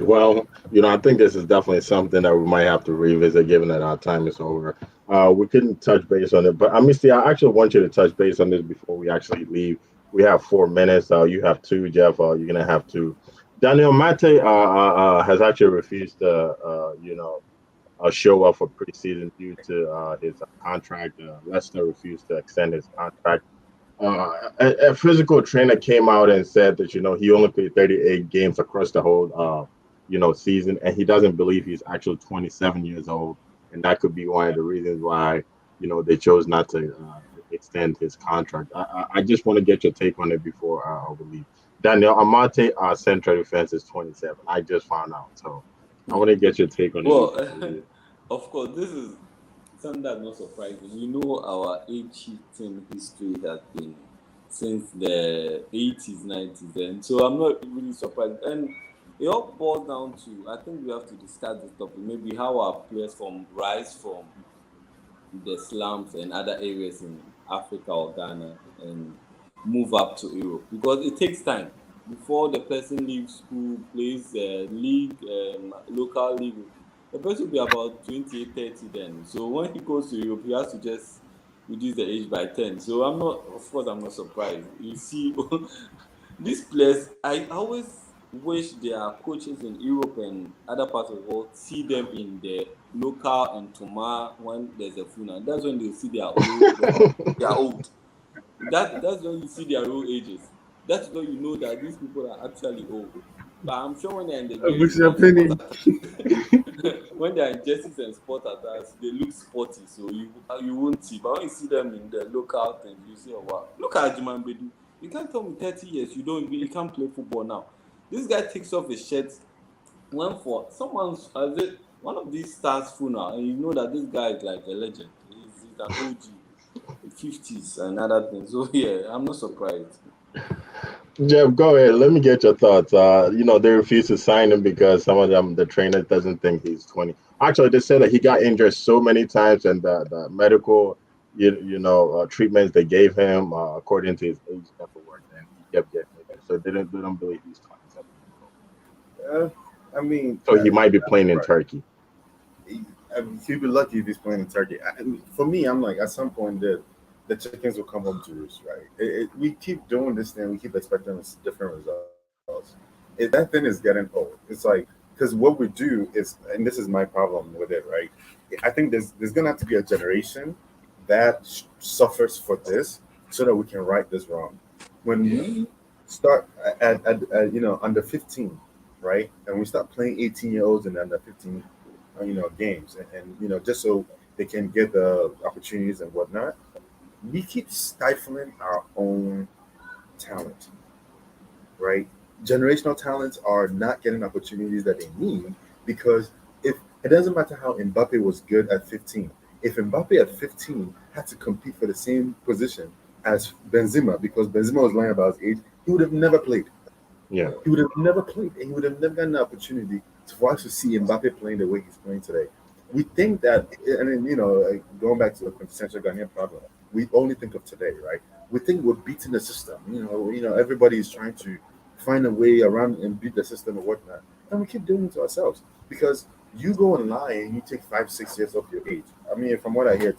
S2: Well, I think this is definitely something that we might have to revisit, given that our time is over. We couldn't touch base on it, but I mean, see, I actually want you to touch base on this before we actually leave. We have 4 minutes. You have two, Jeff. You're gonna have two. Daniel Mate has actually refused to, show up for preseason due to his contract. Leicester refused to extend his contract. A physical trainer came out and said that he only played 38 games across the whole season, and he doesn't believe he's actually 27 years old, and that could be one of the reasons why they chose not to extend his contract. I just want to get your take on it before we leave. Daniel Amate, central defense, is 27. I just found out, so I want to get your take on it.
S5: Well, of course, this is something that's not surprising. We know our age-cheating history has been since the 80s, 90s, and so I'm not really surprised. And it all boils down to, I think we have to discuss this topic, maybe how our players rise from the slums and other areas in Africa or Ghana and move up to Europe, because it takes time before the person leaves school, plays league, local league. the person will be about 28, 30 then. So when he goes to Europe, he has to just reduce the age by 10. So I'm not, of course, I'm not surprised. You see, these players, I always wish their coaches in Europe and other parts of the world see them in the local and Toma when there's a funeral. That's when they see they are old. That's when you see their real ages. That's when you know that these people are actually old. But I'm sure when they're in the jerseys
S3: Mr.
S5: and sport
S3: Penny.
S5: when they're in jerseys and sport attires, they look sporty, so you won't see. But when you see them in the local things, you say, "Oh wow, look at Juman Bedu." You can't tell me 30 years you can't play football now. This guy takes off his shirt, went for someone's as it one of these stars funeral, and you know that this guy is like a legend. He's an OG, 50s and other things. So yeah, I'm not surprised.
S2: Jeff, go ahead. Let me get your thoughts. They refuse to sign him because some of them, the trainer doesn't think he's 20. Actually, they said that he got injured so many times, and the medical, treatments they gave him, according to his age, never worked, and he kept getting injured. So they don't believe he's 27 years old.
S3: I mean,
S2: So he might be playing in
S3: right.
S2: Turkey.
S3: He'd be lucky if he's playing in Turkey. For me, I'm like, at some point, the chickens will come home to roost, right? We keep doing this thing, we keep expecting different results. That thing is getting old. It's like, because what we do is, and this is my problem with it, right? I think there's gonna have to be a generation that suffers for this so that we can right this wrong. When
S5: Yeah.
S3: we start at under 15, right, and we start playing 18-year-olds and under 15 games, and just so they can get the opportunities and whatnot, we keep stifling our own talent, right? Generational talents are not getting opportunities that they need because if it doesn't matter how Mbappe was good at 15, if Mbappe at 15 had to compete for the same position as Benzema because Benzema was lying about his age, he would have never played.
S2: Yeah.
S3: He would have never played, and he would have never gotten the opportunity for us to see Mbappe playing the way he's playing today. We think that, and then, like, going back to the quintessential Ghanaian problem, we only think of today, right? We think we're beating the system. Everybody is trying to find a way around and beat the system or whatnot, and we keep doing it to ourselves because you go and lie and you take 5, 6 years off your age. I mean, from what I hear,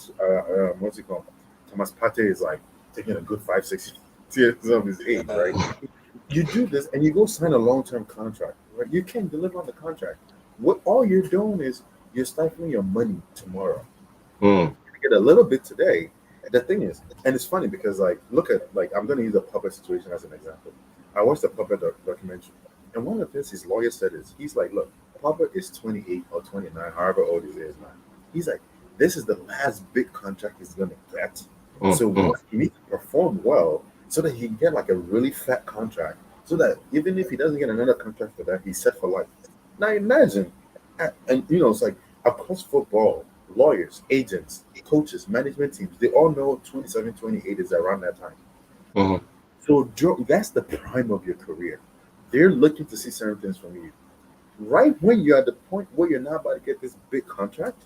S3: what's it called? Thomas Partey is like taking a good 5, 6 years of his age, right? You do this and you go sign a long-term contract, right? You can't deliver on the contract. What all you're doing is you're stifling your money tomorrow.
S2: Mm.
S3: You get a little bit today. The thing is, and it's funny because, like, look at, like, I'm going to use a puppet situation as an example. I watched a puppet documentary, and one of the things his lawyer said is, he's like, look, puppet is 28 or 29, however old he is now. He's like, this is the last big contract he's going to get. So he needs to perform well so that he can get like a really fat contract, so that even if he doesn't get another contract for that, he's set for life. Now imagine, and it's like across football, lawyers, agents, coaches, management teams, they all know 27, 28 is around that time.
S2: Mhm.
S3: So that's the prime of your career. They're looking to see certain things from you. Right when you're at the point where you're not about to get this big contract,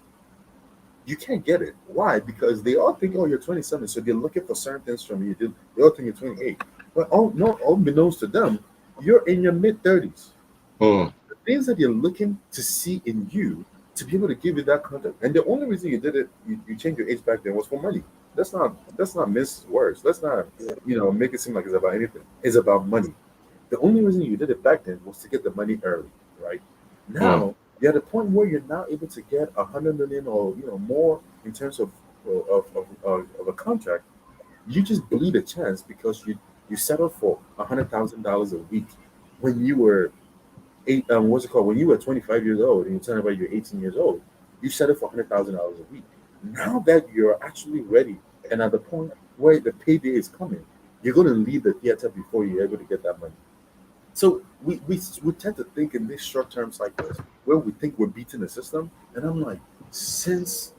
S3: you can't get it. Why? Because they all think, oh, you're 27, so they're looking for certain things from you. They all think you're 28. But unbeknownst to them, you're in your mid 30s.
S2: Mm.
S3: The things that you're looking to see in you to be able to give you that content. And the only reason you did it, you changed your age back then, was for money. Let's not miss words. Let's not make it seem like it's about anything. It's about money. The only reason you did it back then was to get the money early, right?
S2: Mm.
S3: Now you're at a point where you're now able to get 100 million or more in terms of a contract. You just bleed a chance because you settled for $100,000 a week when you were what's it called? When you were 25 years old and you tell about you're 18 years old, you settled for $100,000 a week. Now that you're actually ready and at the point where the payday is coming, you're going to leave the theater before you're able to get that money. So we tend to think in these short term cycles where we think we're beating the system. And I'm like, since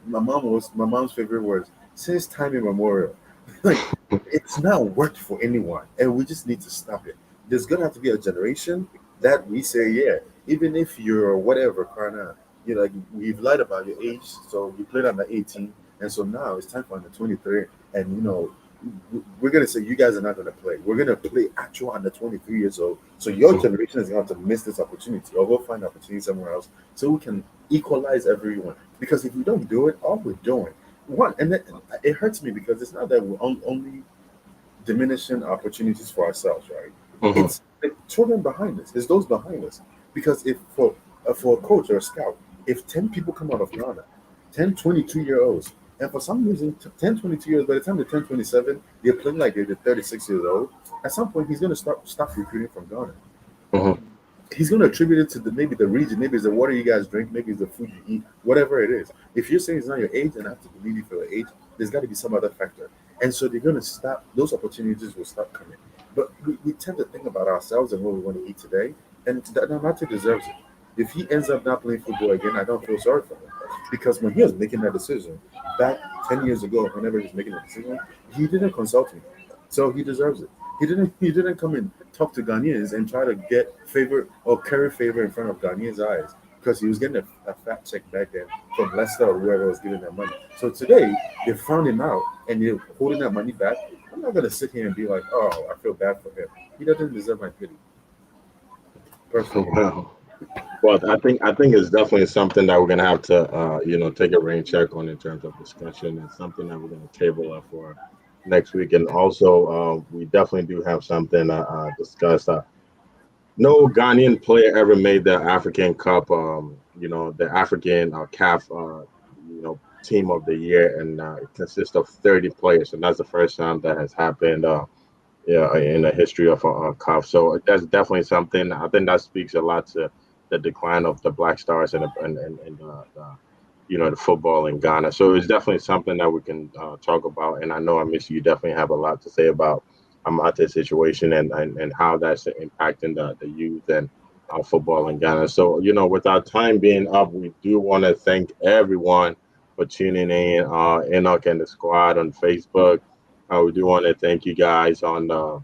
S3: my mom's favorite words, since time immemorial, like, it's not worked for anyone, and we just need to stop it. There's gonna have to be a generation that we say, yeah, even if you're whatever, Karna, like, we've lied about your age, so you played under 18, and so now it's time for under 23, and we're gonna say you guys are not gonna play. We're gonna play actual under 23 years old. So your generation is going to have to miss this opportunity or go find opportunity somewhere else so we can equalize everyone. Because if we don't do it, all we're doing it hurts me because it's not that we're only diminishing opportunities for ourselves, right? It's the children behind us. It's those behind us. Because if for a coach or a scout, if 10 people come out of Ghana, 10 22-year-olds, and for some reason 10 22 years, by the time they're 10 27, they're playing like they're 36 years old, at some point he's going to stop recruiting from Ghana. He's going to attribute it to maybe the region, maybe it's the water you guys drink, maybe it's the food you eat, whatever it is. If you're saying it's not your age, and I have to believe you for your age, there's got to be some other factor. And so they're going to stop, those opportunities will stop coming. But we tend to think about ourselves and what we want to eat today, and Donate deserves it. If he ends up not playing football again, I don't feel sorry for him. Because when he was making that decision, back 10 years ago, whenever he was making that decision, he didn't consult me. So he deserves it. He didn't come and talk to Ghanaians and try to get favor or carry favor in front of Ghanaians' eyes, because he was getting a fat check back then from Leicester or whoever was giving that money. So today, they found him out and they're holding that money back. I'm not going to sit here and be like, oh, I feel bad for him. He doesn't deserve my pity. Personally.
S2: Well, I think it's definitely something that we're gonna have to take a rain check on in terms of discussion. It's something that we're gonna table up for next week, and also we definitely do have something to discuss. No Ghanaian player ever made the African Cup. The African CAF team of the year, and it consists of 30 players, and that's the first time that has happened. In the history of CAF. So that's definitely something. I think that speaks a lot to the decline of the Black Stars and the football in Ghana. So it's definitely something that we can talk about. And I know, you definitely have a lot to say about Amate's situation and how that's impacting the youth and football in Ghana. So, with our time being up, we do want to thank everyone for tuning in, Enoch and the squad on Facebook. We do want to thank you guys on our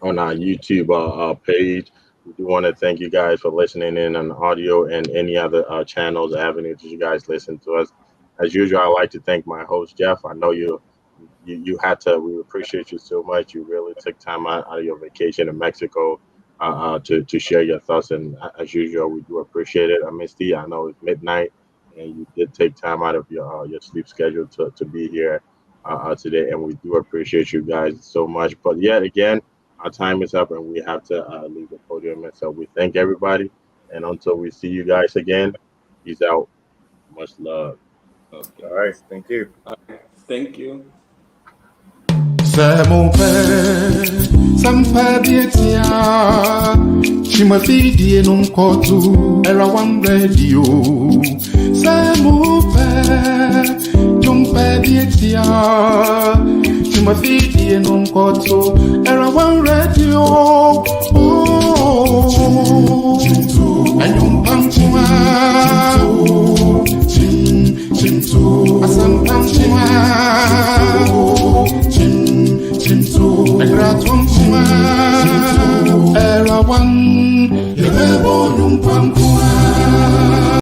S2: YouTube page. We do want to thank you guys for listening in on audio and any other channels, avenues that you guys listen to us. As usual, I'd like to thank my host, Jeff. I know you had to. We appreciate you so much. You really took time out of your vacation in Mexico to share your thoughts. And as usual, we do appreciate it. Misty, I know it's midnight, and you did take time out of your sleep schedule to be here today, and we do appreciate you guys so much. But yet again, our time is up and we have to leave the podium. And so we thank everybody, and until we see you guys again, peace out. Much love.
S3: Okay. All right, thank you.
S5: Thank you.
S1: C'est mon père, ça me fait bien tiens. Je me fie dire non kotu, Era1 Radio. C'est mon père, je me fais bien tiens. Je me fie dire non kotu, Era1 Radio. Oh, and you